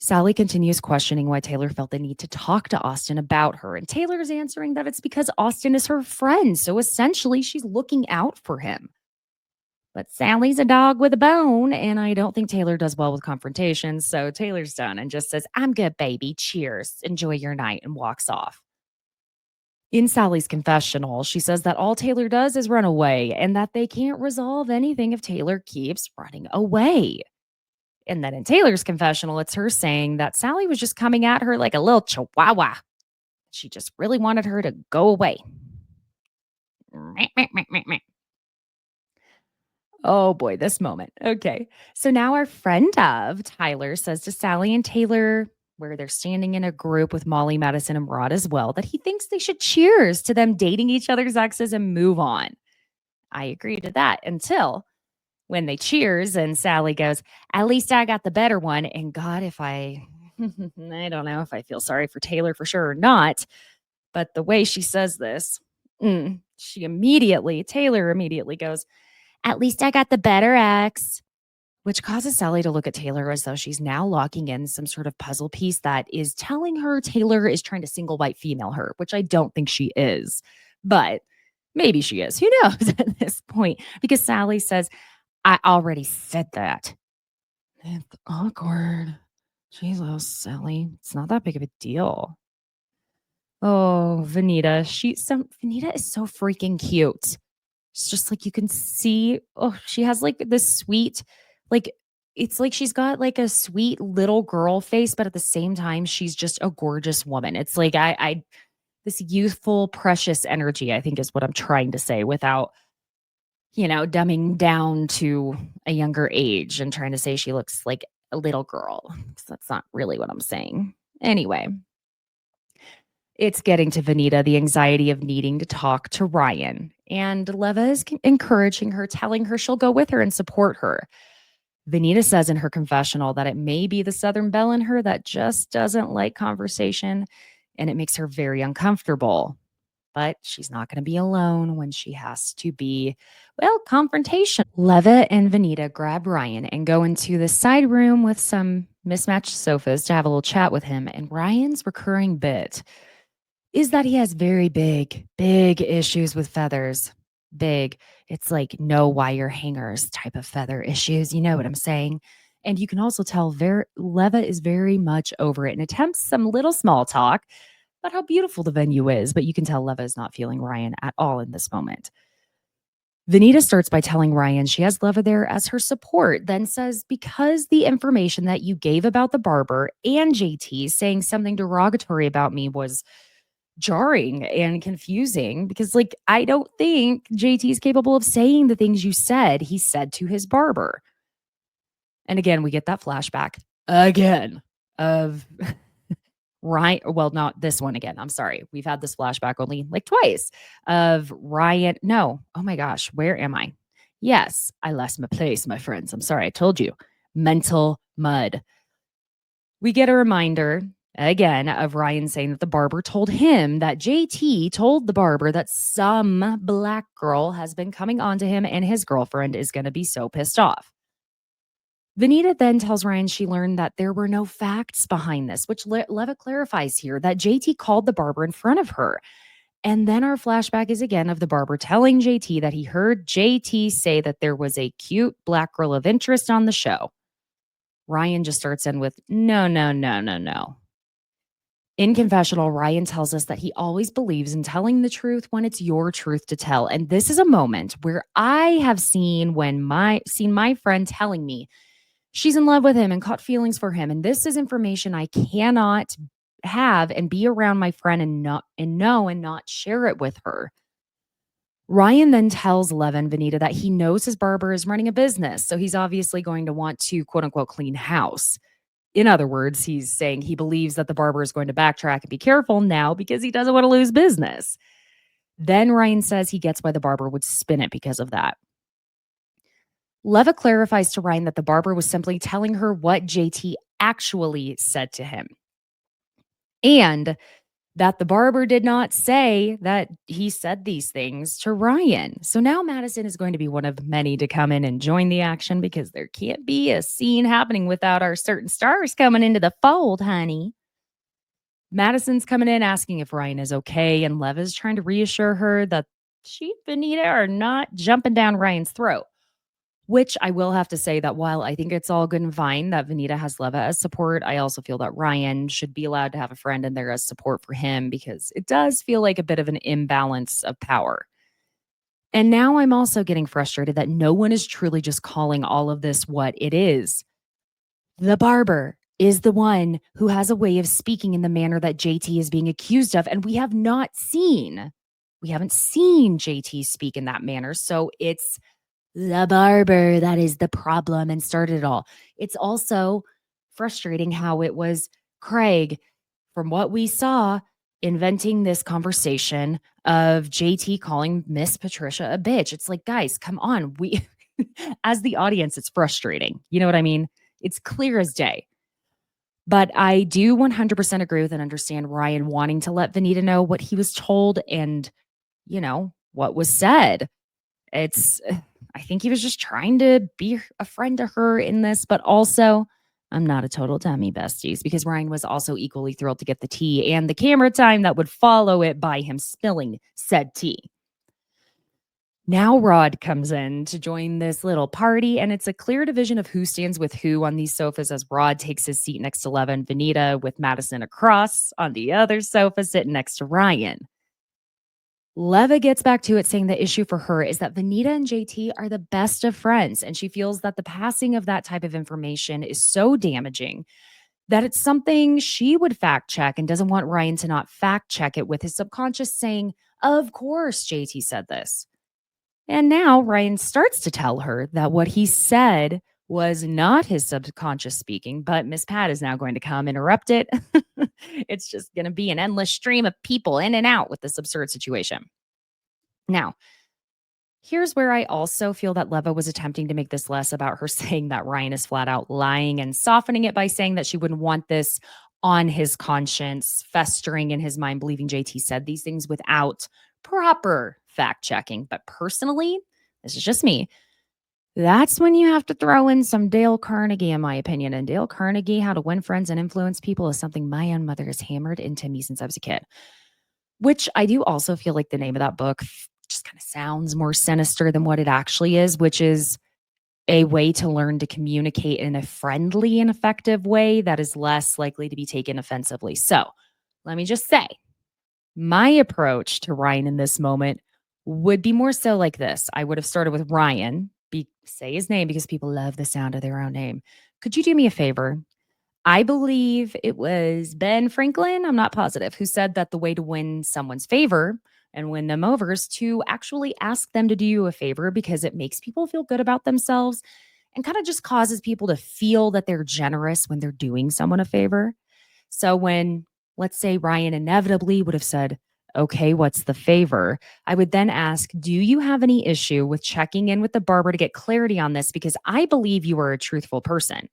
Salley continues questioning why Taylor felt the need to talk to Austin about her. And Taylor is answering that it's because Austin is her friend. So essentially, she's looking out for him. But Sally's a dog with a bone, and I don't think Taylor does well with confrontations. So Taylor's done and just says, I'm good, baby. Cheers. Enjoy your night, and walks off. In Sally's confessional, she says that all Taylor does is run away and that they can't resolve anything if Taylor keeps running away. And then in Taylor's confessional, it's her saying that Salley was just coming at her like a little chihuahua. She just really wanted her to go away. Oh boy, this moment. Okay. So now our friend of Tyler says to Salley and Taylor, where they're standing in a group with Molly, Madison, and Rod as well, that he thinks they should cheers to them dating each other's exes and move on. I agree to that until when they cheers and Salley goes, at least I got the better one. And God, if I don't know if I feel sorry for Taylor for sure or not, but the way she says this, Taylor immediately goes, at least I got the better ex, which causes Salley to look at Taylor as though she's now locking in some sort of puzzle piece that is telling her Taylor is trying to single white female her, which I don't think she is, but maybe she is. Who knows at this point? Because Salley says, I already said that. It's awkward. Jesus, Salley. It's not that big of a deal. Oh, Venita. Venita is so freaking cute. It's just like you can see, she has like this sweet, like, it's like she's got like a sweet little girl face, but at the same time, she's just a gorgeous woman. It's like this youthful, precious energy, I think is what I'm trying to say without, dumbing down to a younger age and trying to say she looks like a little girl. That's not really what I'm saying. Anyway, it's getting to Venita, the anxiety of needing to talk to Ryan. And Leva is encouraging her, telling her she'll go with her and support her. Venita says in her confessional that it may be the Southern belle in her that just doesn't like conversation, and it makes her very uncomfortable. But she's not going to be alone when she has to be, confrontation. Leva and Venita grab Ryan and go into the side room with some mismatched sofas to have a little chat with him. And Ryan's recurring bit is that he has very big issues with feathers. Big. It's like no wire hangers type of feather issues. You know what I'm saying? And you can also tell Leva is very much over it and attempts some little small talk about how beautiful the venue is. But you can tell Leva is not feeling Ryan at all in this moment. Venita starts by telling Ryan she has Leva there as her support, then says, because the information that you gave about the barber and JT saying something derogatory about me was jarring and confusing, because I don't think JT is capable of saying the things you said he said to his barber. And again, we get that flashback again of Ryan. Well, not this one again. I'm sorry. We've had this flashback only twice of Ryan. No. Oh my gosh. Where am I? Yes. I lost my place, my friends. I'm sorry. I told you. Mental mud. We get a reminder again of Ryan saying that the barber told him that JT told the barber that some black girl has been coming on to him and his girlfriend is going to be so pissed off. Venita then tells Ryan she learned that there were no facts behind this, which Leva clarifies here that JT called the barber in front of her. And then our flashback is again of the barber telling JT that he heard JT say that there was a cute black girl of interest on the show. Ryan just starts in with, no. In confessional, Ryan tells us that he always believes in telling the truth when it's your truth to tell. And this is a moment where I have seen my friend telling me she's in love with him and caught feelings for him. And this is information I cannot have and be around my friend and know and not share it with her. Ryan then tells Leva and Venita that he knows his barber is running a business, so he's obviously going to want to quote unquote clean house. in other words, he's saying he believes that the barber is going to backtrack and be careful now because he doesn't want to lose business. Then Ryan says he gets why the barber would spin it because of that. Leva clarifies to Ryan that the barber was simply telling her what JT actually said to him. And that the barber did not say that he said these things to Ryan. So now Madison is going to be one of many to come in and join the action because there can't be a scene happening without our certain stars coming into the fold, honey. Madison's coming in asking if Ryan is okay, and Leva's trying to reassure her that she and Venita are not jumping down Ryan's throat. Which I will have to say that while I think it's all good and fine that Venita has Leva as support, I also feel that Ryan should be allowed to have a friend in there as support for him because it does feel like a bit of an imbalance of power. And now I'm also getting frustrated that no one is truly just calling all of this what it is. The barber is the one who has a way of speaking in the manner that JT is being accused of, and we haven't seen JT speak in that manner. So it's the barber that is the problem and started it all. It's also frustrating how it was Craig, from what we saw, inventing this conversation of JT calling Miss Patricia a bitch. It's like, guys, come on. We, as the audience, it's frustrating. You know what I mean? It's clear as day. But I do 100% agree with and understand Ryan wanting to let Venita know what he was told and, what was said. I think he was just trying to be a friend to her in this, but also I'm not a total dummy, besties, because Ryan was also equally thrilled to get the tea and the camera time that would follow it by him spilling said tea. Now Rod comes in to join this little party, and it's a clear division of who stands with who on these sofas as Rod takes his seat next to Leva and Venita, with Madison across on the other sofa sitting next to Ryan. Leva gets back to it, saying the issue for her is that Venita and JT are the best of friends, and she feels that the passing of that type of information is so damaging that it's something she would fact check and doesn't want Ryan to not fact check it, with his subconscious saying, of course JT said this. And now Ryan starts to tell her that what he said was not his subconscious speaking, but Miss Pat is now going to come interrupt it. It's just going to be an endless stream of people in and out with this absurd situation. Now, here's where I also feel that Leva was attempting to make this less about her saying that Ryan is flat out lying and softening it by saying that she wouldn't want this on his conscience, festering in his mind, believing JT said these things without proper fact checking. But personally, this is just me. That's when you have to throw in some Dale Carnegie, in my opinion. And Dale Carnegie, How to Win Friends and Influence People, is something my own mother has hammered into me since I was a kid. Which I do also feel like the name of that book just kind of sounds more sinister than what it actually is, which is a way to learn to communicate in a friendly and effective way that is less likely to be taken offensively. So let me just say, my approach to Ryan in this moment would be more so like this. I would have started with Ryan. Say his name because people love the sound of their own name. Could you do me a favor? I believe it was Ben Franklin, I'm not positive, who said that the way to win someone's favor and win them over is to actually ask them to do you a favor, because it makes people feel good about themselves and kind of just causes people to feel that they're generous when they're doing someone a favor. So when, let's say, Ryan inevitably would have said, okay, what's the favor? I would then ask, do you have any issue with checking in with the barber to get clarity on this? Because I believe you are a truthful person.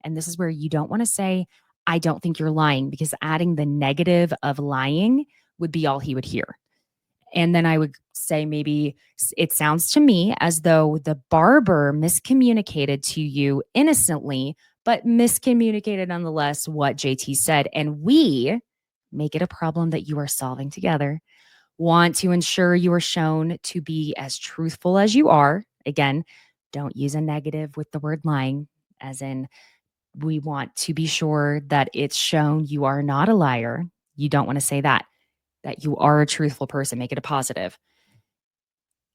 And this is where you don't want to say, I don't think you're lying, because adding the negative of lying would be all he would hear. And then I would say, maybe it sounds to me as though the barber miscommunicated to you innocently, but miscommunicated nonetheless what JT said. And we make it a problem that you are solving together. Want to ensure you are shown to be as truthful as you are. Again, don't use a negative with the word lying, as in, we want to be sure that it's shown you are not a liar. You don't want to say that you are a truthful person. Make it a positive.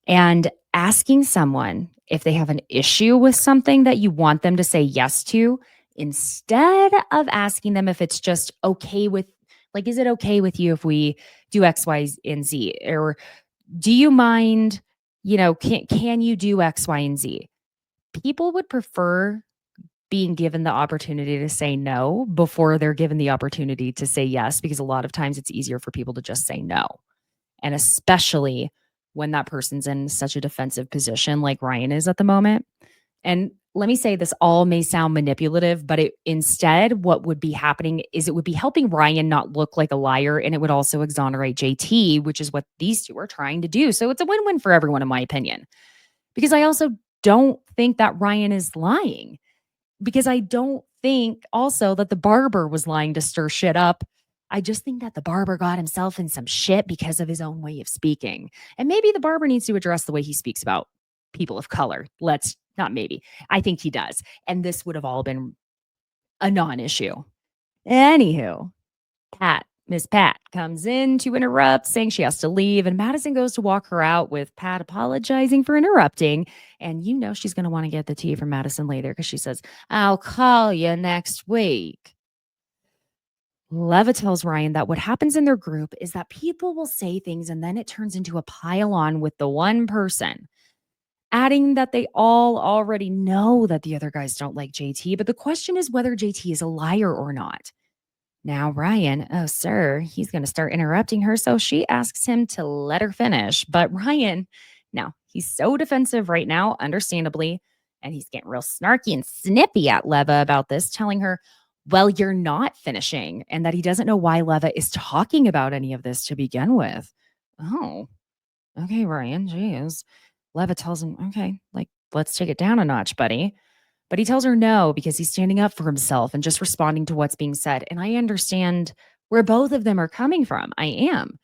And asking someone if they have an issue with something that you want them to say yes to, instead of asking them if it's just okay with, like, is it okay with you if we do X, Y, and Z? Or do you mind, can you do X, Y, and Z? People would prefer being given the opportunity to say no before they're given the opportunity to say yes, because a lot of times it's easier for people to just say no. And especially when that person's in such a defensive position like Ryan is at the moment. And let me say this all may sound manipulative, but instead, what would be happening is it would be helping Ryan not look like a liar, and it would also exonerate JT, which is what these two are trying to do. So it's a win-win for everyone, in my opinion. Because I also don't think that Ryan is lying. Because I don't think also that the barber was lying to stir shit up. I just think that the barber got himself in some shit because of his own way of speaking. And maybe the barber needs to address the way he speaks about people of color. Not maybe. I think he does. And this would have all been a non-issue. Anywho, Miss Pat comes in to interrupt, saying she has to leave. And Madison goes to walk her out with Pat apologizing for interrupting. And you know she's going to want to get the tea from Madison later because she says, I'll call you next week. Leva tells Ryan that what happens in their group is that people will say things and then it turns into a pile-on with the one person, adding that they all already know that the other guys don't like JT, but the question is whether JT is a liar or not. Now, Ryan, oh, sir, he's going to start interrupting her, so she asks him to let her finish. But Ryan, now, he's so defensive right now, understandably, and he's getting real snarky and snippy at Leva about this, telling her, well, you're not finishing, and that he doesn't know why Leva is talking about any of this to begin with. Oh, okay, Ryan, geez. Leva tells him, okay, like, let's take it down a notch, buddy. But he tells her no because he's standing up for himself and just responding to what's being said. And I understand where both of them are coming from. I am.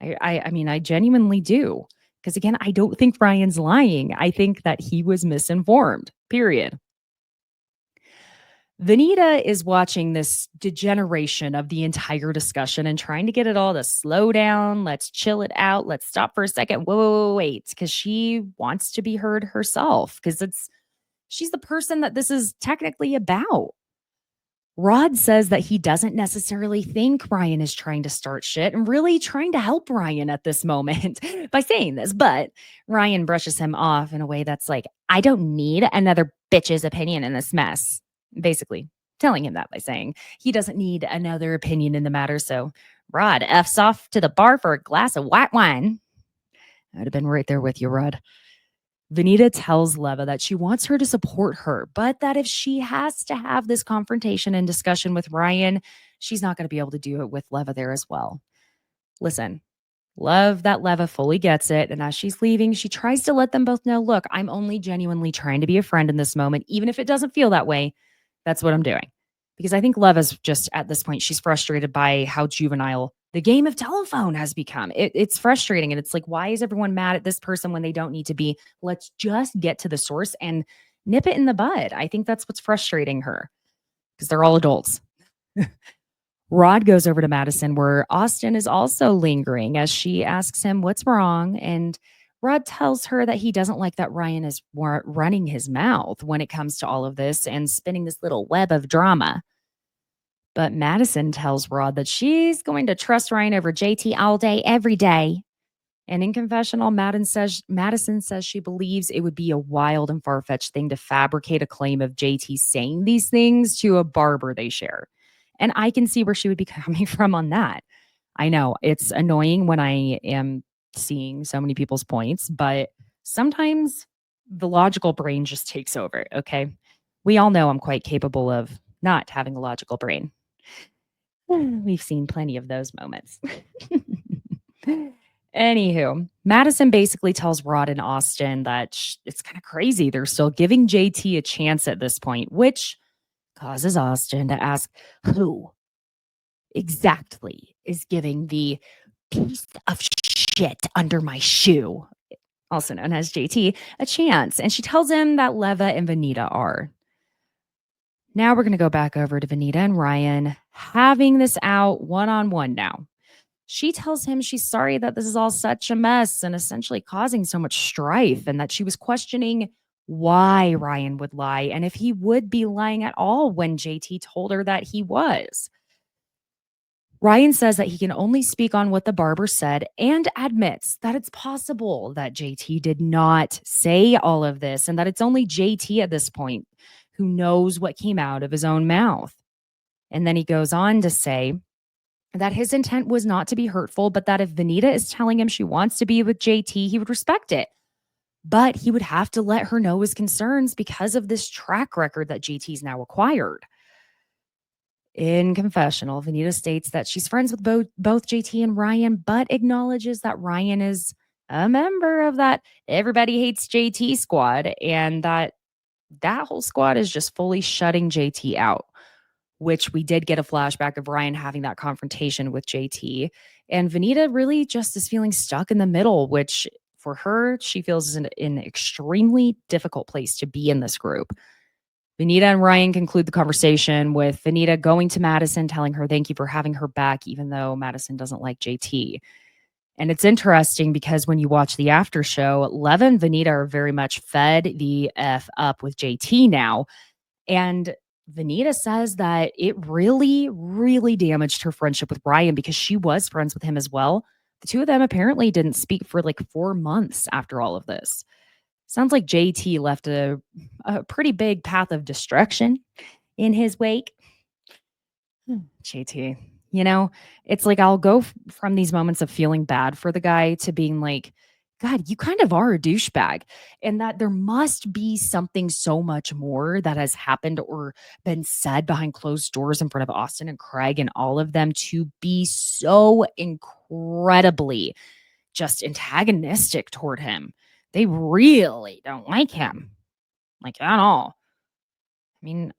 I mean, I genuinely do. Because again, I don't think Ryan's lying. I think that he was misinformed, period. Venita is watching this degeneration of the entire discussion and trying to get it all to slow down. Let's chill it out. Let's stop for a second. Whoa, wait. Because she wants to be heard herself. Because she's the person that this is technically about. Rod says that he doesn't necessarily think Ryan is trying to start shit and really trying to help Ryan at this moment by saying this. But Ryan brushes him off in a way that's like, I don't need another bitch's opinion in this mess. Basically telling him that by saying he doesn't need another opinion in the matter. So Rod F's off to the bar for a glass of white wine. I'd have been right there with you, Rod. Venita tells Leva that she wants her to support her, but that if she has to have this confrontation and discussion with Ryan, she's not going to be able to do it with Leva there as well. Listen, love that Leva fully gets it. And as she's leaving, she tries to let them both know, look, I'm only genuinely trying to be a friend in this moment. Even if it doesn't feel that way, that's what I'm doing. Because I think Leva's just at this point, she's frustrated by how juvenile the game of telephone has become. It's frustrating. And it's like, why is everyone mad at this person when they don't need to be? Let's just get to the source and nip it in the bud. I think that's what's frustrating her because they're all adults. Rod goes over to Madison where Austin is also lingering as she asks him what's wrong. And Rod tells her that he doesn't like that Ryan is running his mouth when it comes to all of this and spinning this little web of drama. But Madison tells Rod that she's going to trust Ryan over JT all day, every day. And in confessional, Madison says she believes it would be a wild and far-fetched thing to fabricate a claim of JT saying these things to a barber they share. And I can see where she would be coming from on that. I know it's annoying when I am seeing so many people's points, but sometimes the logical brain just takes over. Okay. We all know I'm quite capable of not having a logical brain. We've seen plenty of those moments. Anywho, Madison basically tells Rod and Austin that it's kind of crazy. They're still giving JT a chance at this point, which causes Austin to ask who exactly is giving the piece of shit under my shoe, also known as JT, a chance. And she tells him that Leva and Venita are. Now we're going to go back over to Venita and Ryan having this out one-on-one now. She tells him she's sorry that this is all such a mess and essentially causing so much strife, and that she was questioning why Ryan would lie and if he would be lying at all when JT told her that he was. Ryan says that he can only speak on what the barber said and admits that it's possible that JT did not say all of this and that it's only JT at this point who knows what came out of his own mouth. And then he goes on to say that his intent was not to be hurtful, but that if Venita is telling him she wants to be with JT, he would respect it. But he would have to let her know his concerns because of this track record that JT's now acquired. In confessional, Venita states that she's friends with both JT and Ryan, but acknowledges that Ryan is a member of that everybody hates JT squad, and that whole squad is just fully shutting JT out, which we did get a flashback of Ryan having that confrontation with JT. And Venita really just is feeling stuck in the middle, which for her, she feels is an extremely difficult place to be in this group. Venita and Ryan conclude the conversation with Venita going to Madison, telling her thank you for having her back, even though Madison doesn't like JT. And it's interesting because when you watch the after show, Lev and Venita are very much fed the F up with JT now. And Venita says that it really, really damaged her friendship with Ryan because she was friends with him as well. The two of them apparently didn't speak for like 4 months after all of this. Sounds like JT left a pretty big path of destruction in his wake. JT, it's like I'll go from these moments of feeling bad for the guy to being like, God, you kind of are a douchebag. And that there must be something so much more that has happened or been said behind closed doors in front of Austin and Craig and all of them to be so incredibly just antagonistic toward him. They really don't like him, like at all. I mean,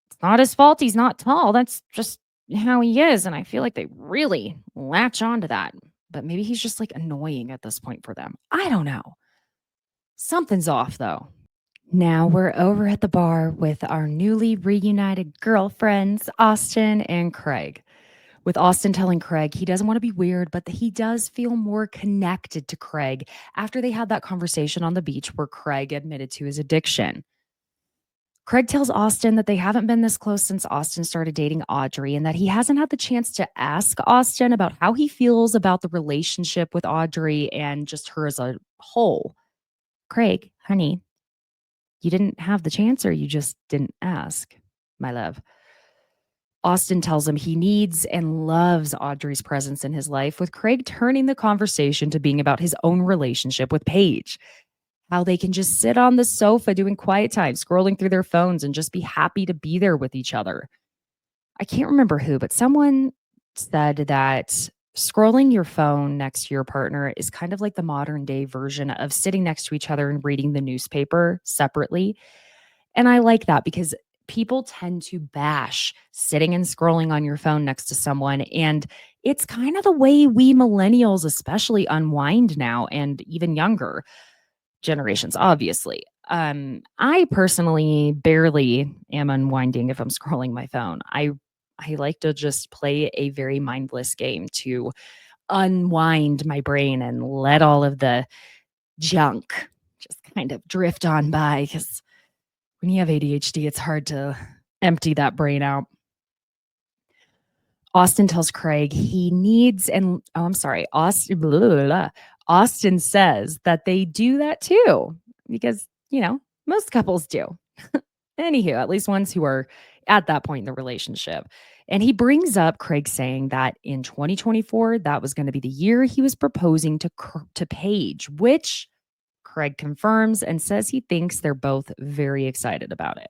it's not his fault he's not tall. That's just how he is. And I feel like they really latch onto that. But maybe he's just like annoying at this point for them. I don't know. Something's off though. Now we're over at the bar with our newly reunited girlfriends, Austin and Craig. With Austin telling Craig he doesn't want to be weird, but that he does feel more connected to Craig after they had that conversation on the beach where Craig admitted to his addiction. Craig tells Austin that they haven't been this close since Austin started dating Audrey and that he hasn't had the chance to ask Austin about how he feels about the relationship with Audrey and just her as a whole. Craig, honey, you didn't have the chance or you just didn't ask, my love. Austin tells him he needs and loves Audrey's presence in his life, with Craig turning the conversation to being about his own relationship with Paige. How they can just sit on the sofa doing quiet time, scrolling through their phones and just be happy to be there with each other. I can't remember who, but someone said that scrolling your phone next to your partner is kind of like the modern day version of sitting next to each other and reading the newspaper separately. And I like that because people tend to bash sitting and scrolling on your phone next to someone. And it's kind of the way we millennials especially unwind now, and even younger generations, obviously. I personally barely am unwinding if I'm scrolling my phone. I like to just play a very mindless game to unwind my brain and let all of the junk just kind of drift on by, because when you have ADHD, it's hard to empty that brain out. Austin tells Craig he needs, and oh, I'm sorry, Austin, blah, blah, blah. Austin says that they do that too, because, most couples do. Anywho, at least ones who are at that point in the relationship. And he brings up Craig saying that in 2024, that was going to be the year he was proposing to Paige, which Craig confirms and says he thinks they're both very excited about it.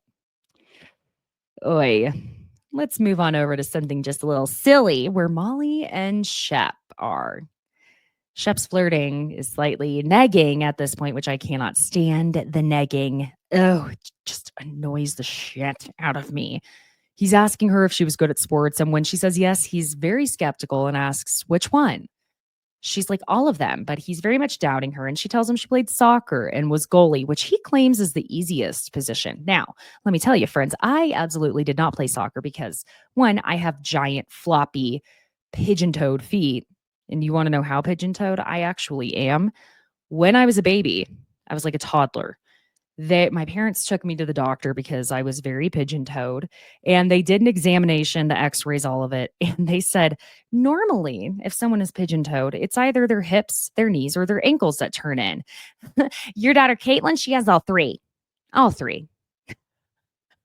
Oy. Let's move on over to something just a little silly, where Molly and Shep are. Shep's flirting is slightly negging at this point, which I cannot stand the negging. Oh, it just annoys the shit out of me. He's asking her if she was good at sports, and when she says yes, he's very skeptical and asks which one. She's like, all of them, but he's very much doubting her, and she tells him she played soccer and was goalie, which he claims is the easiest position. Now, let me tell you, friends, I absolutely did not play soccer because, one, I have giant, floppy, pigeon-toed feet. And you want to know how pigeon-toed I actually am? When I was a baby, I was like a toddler. My parents took me to the doctor because I was very pigeon-toed, and they did an examination, the x-rays, all of it. And they said, normally, if someone is pigeon-toed, it's either their hips, their knees, or their ankles that turn in. Your daughter, Caitlin, she has all three. All three.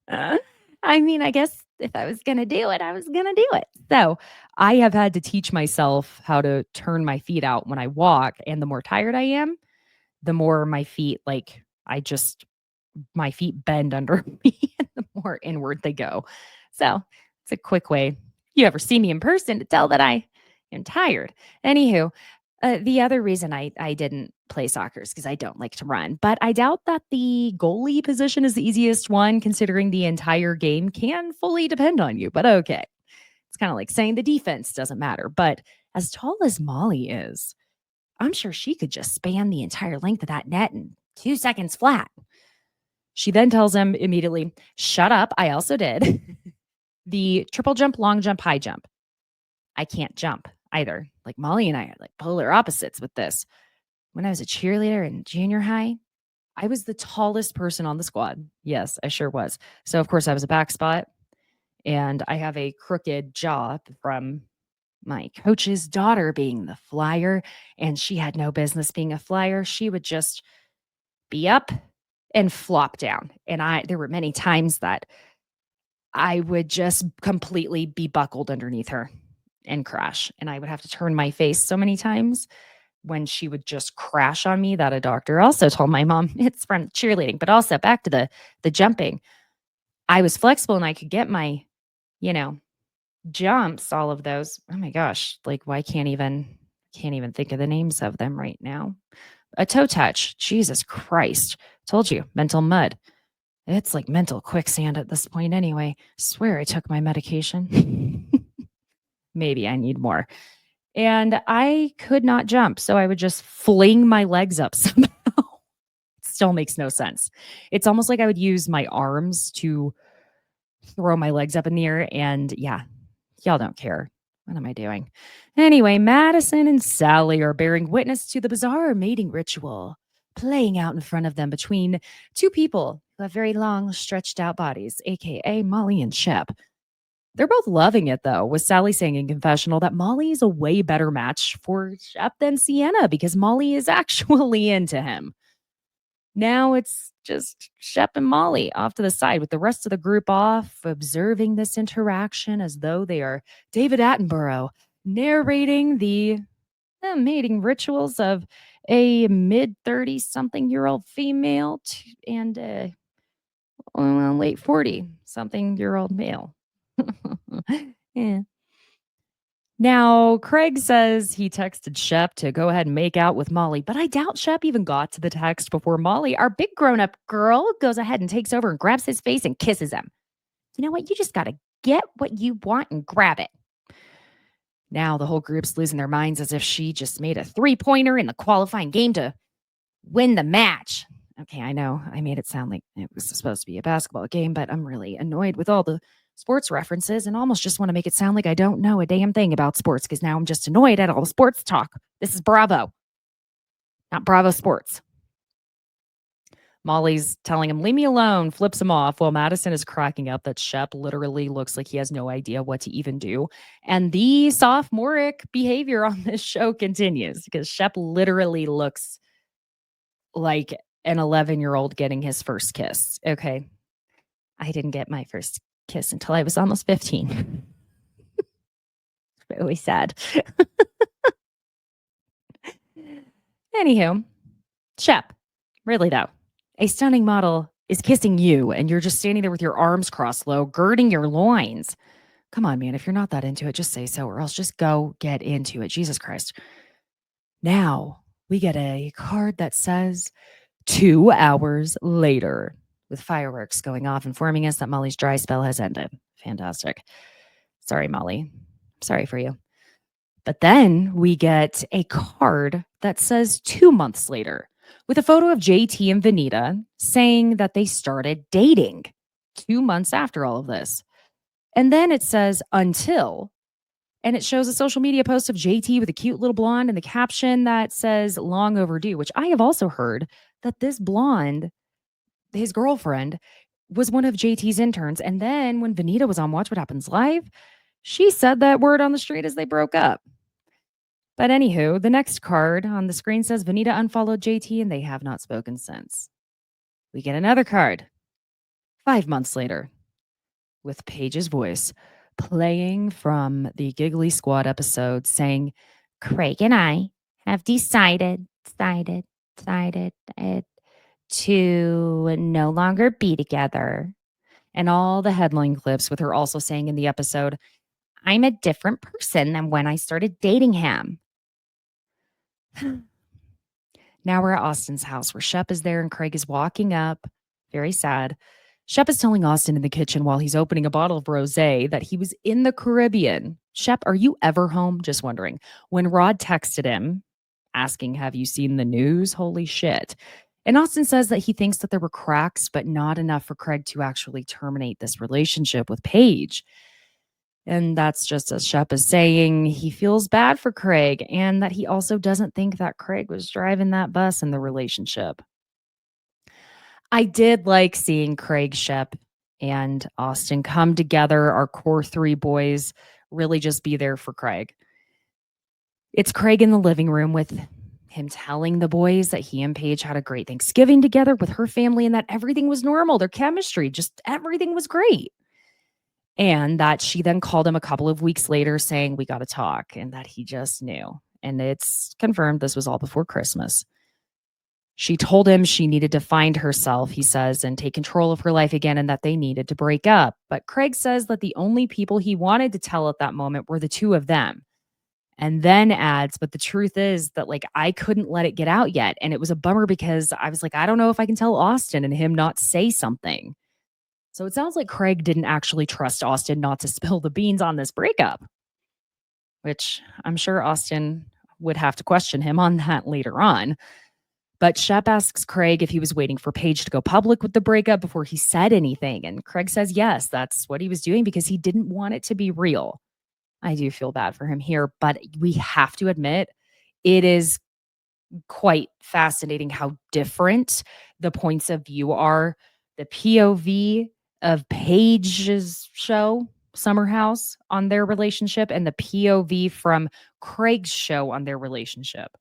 I mean, I guess if I was going to do it, I was going to do it. So I have had to teach myself how to turn my feet out when I walk. And the more tired I am, the more my feet, like, my feet bend under me and the more inward they go. So it's a quick way. You ever see me in person to tell that I am tired. Anywho, the other reason I didn't play soccer is because I don't like to run, but I doubt that the goalie position is the easiest one, considering the entire game can fully depend on you. But okay, it's kind of like saying the defense doesn't matter. But as tall as Molly is, I'm sure she could just span the entire length of that net in 2 seconds flat. She then tells him immediately, "Shut up. I also did the triple jump, long jump, high jump. I can't jump either. Like Molly and I are like polar opposites with this. When I was a cheerleader in junior high, I was the tallest person on the squad. Yes, I sure was. So, of course, I was a back spot and I have a crooked jaw from my coach's daughter being the flyer, and she had no business being a flyer. She would just be up and flop down. And there were many times that I would just completely be buckled underneath her and crash. And I would have to turn my face so many times when she would just crash on me that a doctor also told my mom it's from cheerleading. But also back to the jumping. I was flexible and I could get my, you know, jumps, all of those. Oh my gosh. Like, why can't even think of the names of them right now. A toe touch. Jesus Christ. Told you, mental mud. It's like mental quicksand at this point anyway. Swear I took my medication. Maybe I need more. And I could not jump, so I would just fling my legs up somehow. Still makes no sense. It's almost like I would use my arms to throw my legs up in the air, and yeah, y'all don't care. What am I doing? Anyway, Madison and Salley are bearing witness to the bizarre mating ritual playing out in front of them between two people who have very long, stretched out bodies, aka Molly and Shep. They're both loving it, though, with Sally saying in confessional that Molly is a way better match for Shep than Sienna because Molly is actually into him. Now it's just Shep and Molly off to the side with the rest of the group off, observing this interaction as though they are David Attenborough narrating the mating rituals of a mid 30 something year old female and a late 40 something year old male. Yeah. Now, Craig says he texted Shep to go ahead and make out with Molly, but I doubt Shep even got to the text before Molly, our big grown up girl, goes ahead and takes over and grabs his face and kisses him. You know what? You just got to get what you want and grab it. Now, the whole group's losing their minds as if she just made a 3-pointer in the qualifying game to win the match. Okay, I know I made it sound like it was supposed to be a basketball game, but I'm really annoyed with all the sports references and almost just want to make it sound like I don't know a damn thing about sports because now I'm just annoyed at all the sports talk. This is Bravo, not Bravo Sports. Molly's telling him, "Leave me alone," flips him off while Madison is cracking up that Shep literally looks like he has no idea what to even do. And the sophomoric behavior on this show continues because Shep literally looks like an 11-year-old getting his first kiss. Okay. I didn't get my first kiss until I was almost 15. Really sad. Anywho, Shep, really though, a stunning model is kissing you and you're just standing there with your arms crossed low, girding your loins. Come on, man. If you're not that into it, just say so, or else just go get into it. Jesus Christ. Now we get a card that says 2 hours later, with fireworks going off, informing us that Molly's dry spell has ended. Fantastic. Sorry, Molly. Sorry for you. But then we get a card that says 2 months later with a photo of JT and Venita saying that they started dating 2 months after all of this. And then it says until, and it shows a social media post of JT with a cute little blonde and the caption that says long overdue, which I have also heard that this blonde, his girlfriend, was one of JT's interns. And then when Venita was on Watch What Happens Live, she said that word on the street as they broke up. But anywho, the next card on the screen says Venita unfollowed JT and they have not spoken since. We get another card 5 months later with Paige's voice playing from the Giggly Squad episode saying, Craig and I have decided to no longer be together. And all the headline clips with her also saying in the episode, I'm a different person than when I started dating him. Now we're at Austin's house where Shep is there and Craig is walking up, very sad. Shep is telling Austin in the kitchen while he's opening a bottle of rosé that he was in the Caribbean. Shep, are you ever home? Just wondering. When Rod texted him asking, have you seen the news? Holy shit. And Austin says that he thinks that there were cracks, but not enough for Craig to actually terminate this relationship with Paige. And that's just as Shep is saying, he feels bad for Craig and that he also doesn't think that Craig was driving that bus in the relationship. I did like seeing Craig, Shep, and Austin come together, our core three boys, really just be there for Craig. It's Craig in the living room with him telling the boys that he and Paige had a great Thanksgiving together with her family and that everything was normal. Their chemistry, just everything was great. And that she then called him a couple of weeks later saying, we got to talk, and that he just knew. And it's confirmed this was all before Christmas. She told him she needed to find herself, he says, and take control of her life again, and that they needed to break up. But Craig says that the only people he wanted to tell at that moment were the two of them. And then adds, but the truth is that, like, I couldn't let it get out yet. And it was a bummer because I was like, I don't know if I can tell Austin and him not say something. So it sounds like Craig didn't actually trust Austin not to spill the beans on this breakup, which I'm sure Austin would have to question him on that later on. But Shep asks Craig if he was waiting for Paige to go public with the breakup before he said anything. And Craig says, yes, that's what he was doing because he didn't want it to be real. I do feel bad for him here, but we have to admit it is quite fascinating how different the points of view are. The POV of Paige's show, Summer House, on their relationship, and the POV from Craig's show on their relationship.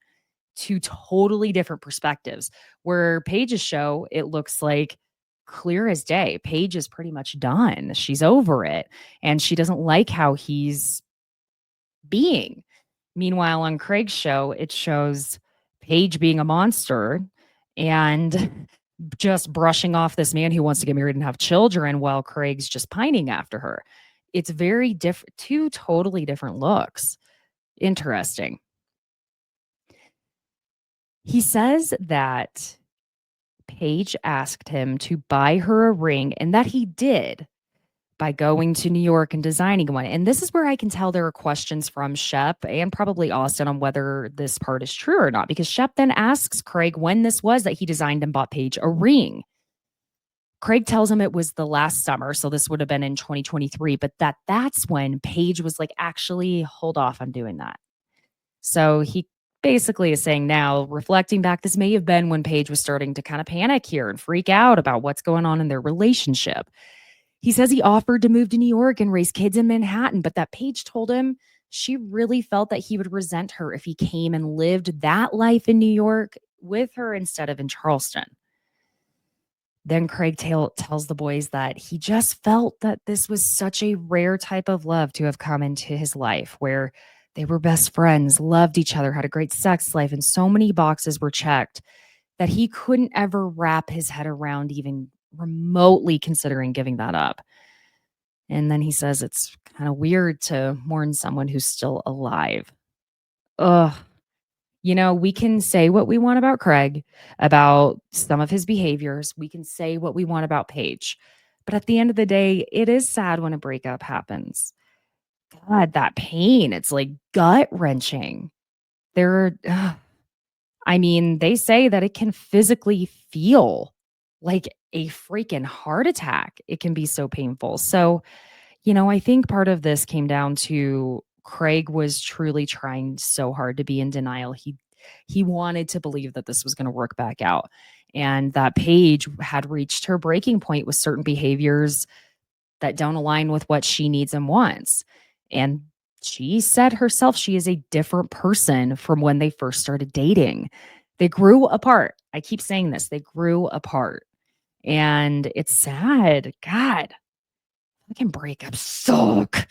Two totally different perspectives. Where Paige's show, it looks like clear as day. Paige is pretty much done. She's over it. And she doesn't like how he's being. Meanwhile, on Craig's show, it shows Paige being a monster and just brushing off this man who wants to get married and have children while Craig's just pining after her. It's very different, two totally different looks. Interesting. He says that Paige asked him to buy her a ring and that he did by going to New York and designing one. And this is where I can tell there are questions from Shep and probably Austin on whether this part is true or not, because Shep then asks Craig when this was that he designed and bought Paige a ring. Craig tells him it was the last summer, so this would have been in 2023, but that's when Paige was like, actually, hold off on doing that. So he basically is saying now, reflecting back, this may have been when Paige was starting to kind of panic here and freak out about what's going on in their relationship. He says he offered to move to New York and raise kids in Manhattan, but that Paige told him she really felt that he would resent her if he came and lived that life in New York with her instead of in Charleston. Then Craig tells the boys that he just felt that this was such a rare type of love to have come into his life where they were best friends, loved each other, had a great sex life, and so many boxes were checked that he couldn't ever wrap his head around even remotely considering giving that up. And then he says it's kind of weird to mourn someone who's still alive. Ugh. You know, we can say what we want about Craig, about some of his behaviors. We can say what we want about Paige. But at the end of the day, it is sad when a breakup happens. God, that pain. It's like gut wrenching. I mean, they say that it can physically feel like a freaking heart attack. It can be so painful. So, you know, I think part of this came down to Craig was truly trying so hard to be in denial. He wanted to believe that this was going to work back out and that Paige had reached her breaking point with certain behaviors that don't align with what she needs and wants. And she said herself she is a different person from when they first started dating. They grew apart. I keep saying this. They grew apart. And it's sad. God, Fucking breakups suck.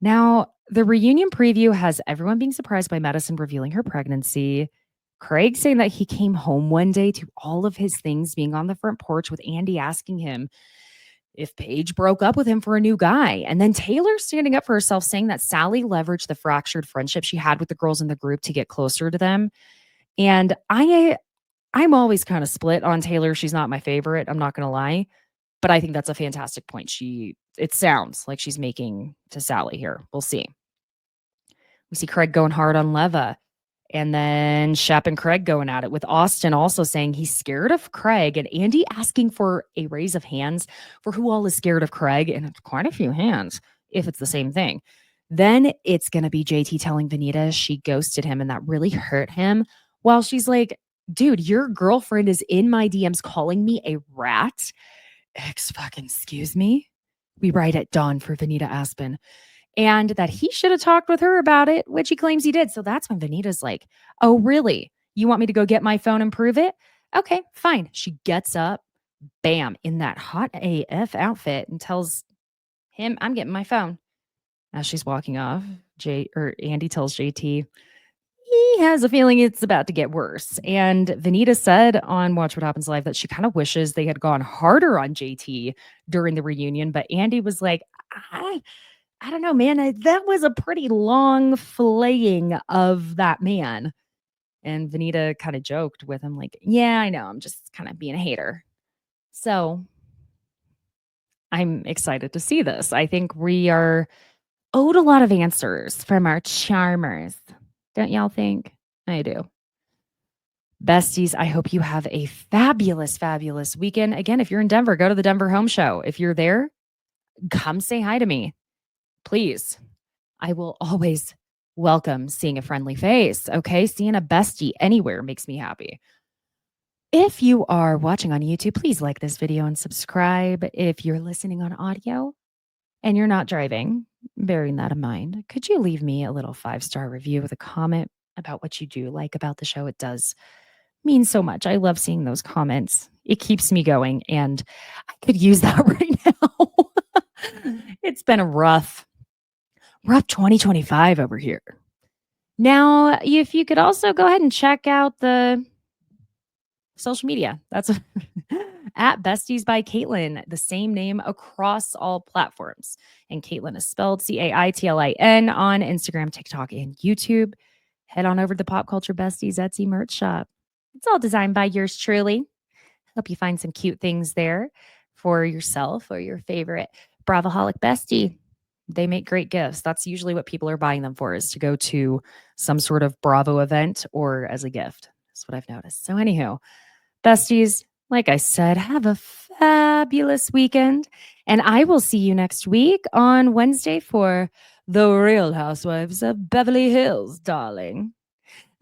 Now, the reunion preview has everyone being surprised by Madison revealing her pregnancy. Craig saying that he came home one day to all of his things being on the front porch with Andy asking him if Paige broke up with him for a new guy. And then Taylor standing up for herself, saying that Salley leveraged the fractured friendship she had with the girls in the group to get closer to them. And I'm always kind of split on Taylor. She's not my favorite, I'm not going to lie, but I think that's a fantastic point. It sounds like she's making to Salley here. We'll see. We see Craig going hard on Leva. And then Shep and Craig going at it, with Austin also saying he's scared of Craig, and Andy asking for a raise of hands for who all is scared of Craig. And it's quite a few hands if it's the same thing. Then it's going to be JT telling Venita she ghosted him and that really hurt him. While she's like, dude, your girlfriend is in my DMs calling me a rat. Excuse me. We write at dawn for Venita Aspen. And that he should have talked with her about it, which he claims he did. So that's when Venita's like, oh, really? You want me to go get my phone and prove it? Okay, fine. She gets up, bam, in that hot AF outfit and tells him, I'm getting my phone. As she's walking off, Andy tells JT he has a feeling it's about to get worse. And Venita said on Watch What Happens Live that she kind of wishes they had gone harder on JT during the reunion. But Andy was like, I don't know, man. That was a pretty long flaying of that man. And Venita kind of joked with him, like, yeah, I know. I'm just kind of being a hater. So I'm excited to see this. I think we are owed a lot of answers from our charmers. Don't y'all think? I do. Besties, I hope you have a fabulous, fabulous weekend. Again, if you're in Denver, go to the Denver Home Show. If you're there, come say hi to me. Please. I will always welcome seeing a friendly face. Okay. Seeing a bestie anywhere makes me happy. If you are watching on YouTube, please like this video and subscribe. If you're listening on audio and you're not driving, bearing that in mind, could you leave me a little 5-star review with a comment about what you do like about the show? It does mean so much. I love seeing those comments. It keeps me going, and I could use that right now. It's been a rough 2025 over here. Now, if you could also go ahead and check out the social media. That's at Besties by Caitlin, the same name across all platforms. And Caitlin is spelled Caitlin on Instagram, TikTok, and YouTube. Head on over to the Pop Culture Besties Etsy merch shop. It's all designed by yours truly. Hope you find some cute things there for yourself or your favorite Bravoholic bestie. They make great gifts. That's usually what people are buying them for, is to go to some sort of Bravo event or as a gift. That's what I've noticed. So anywho, besties, like I said, have a fabulous weekend. And I will see you next week on Wednesday for The Real Housewives of Beverly Hills, darling.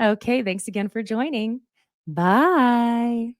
Okay, thanks again for joining. Bye.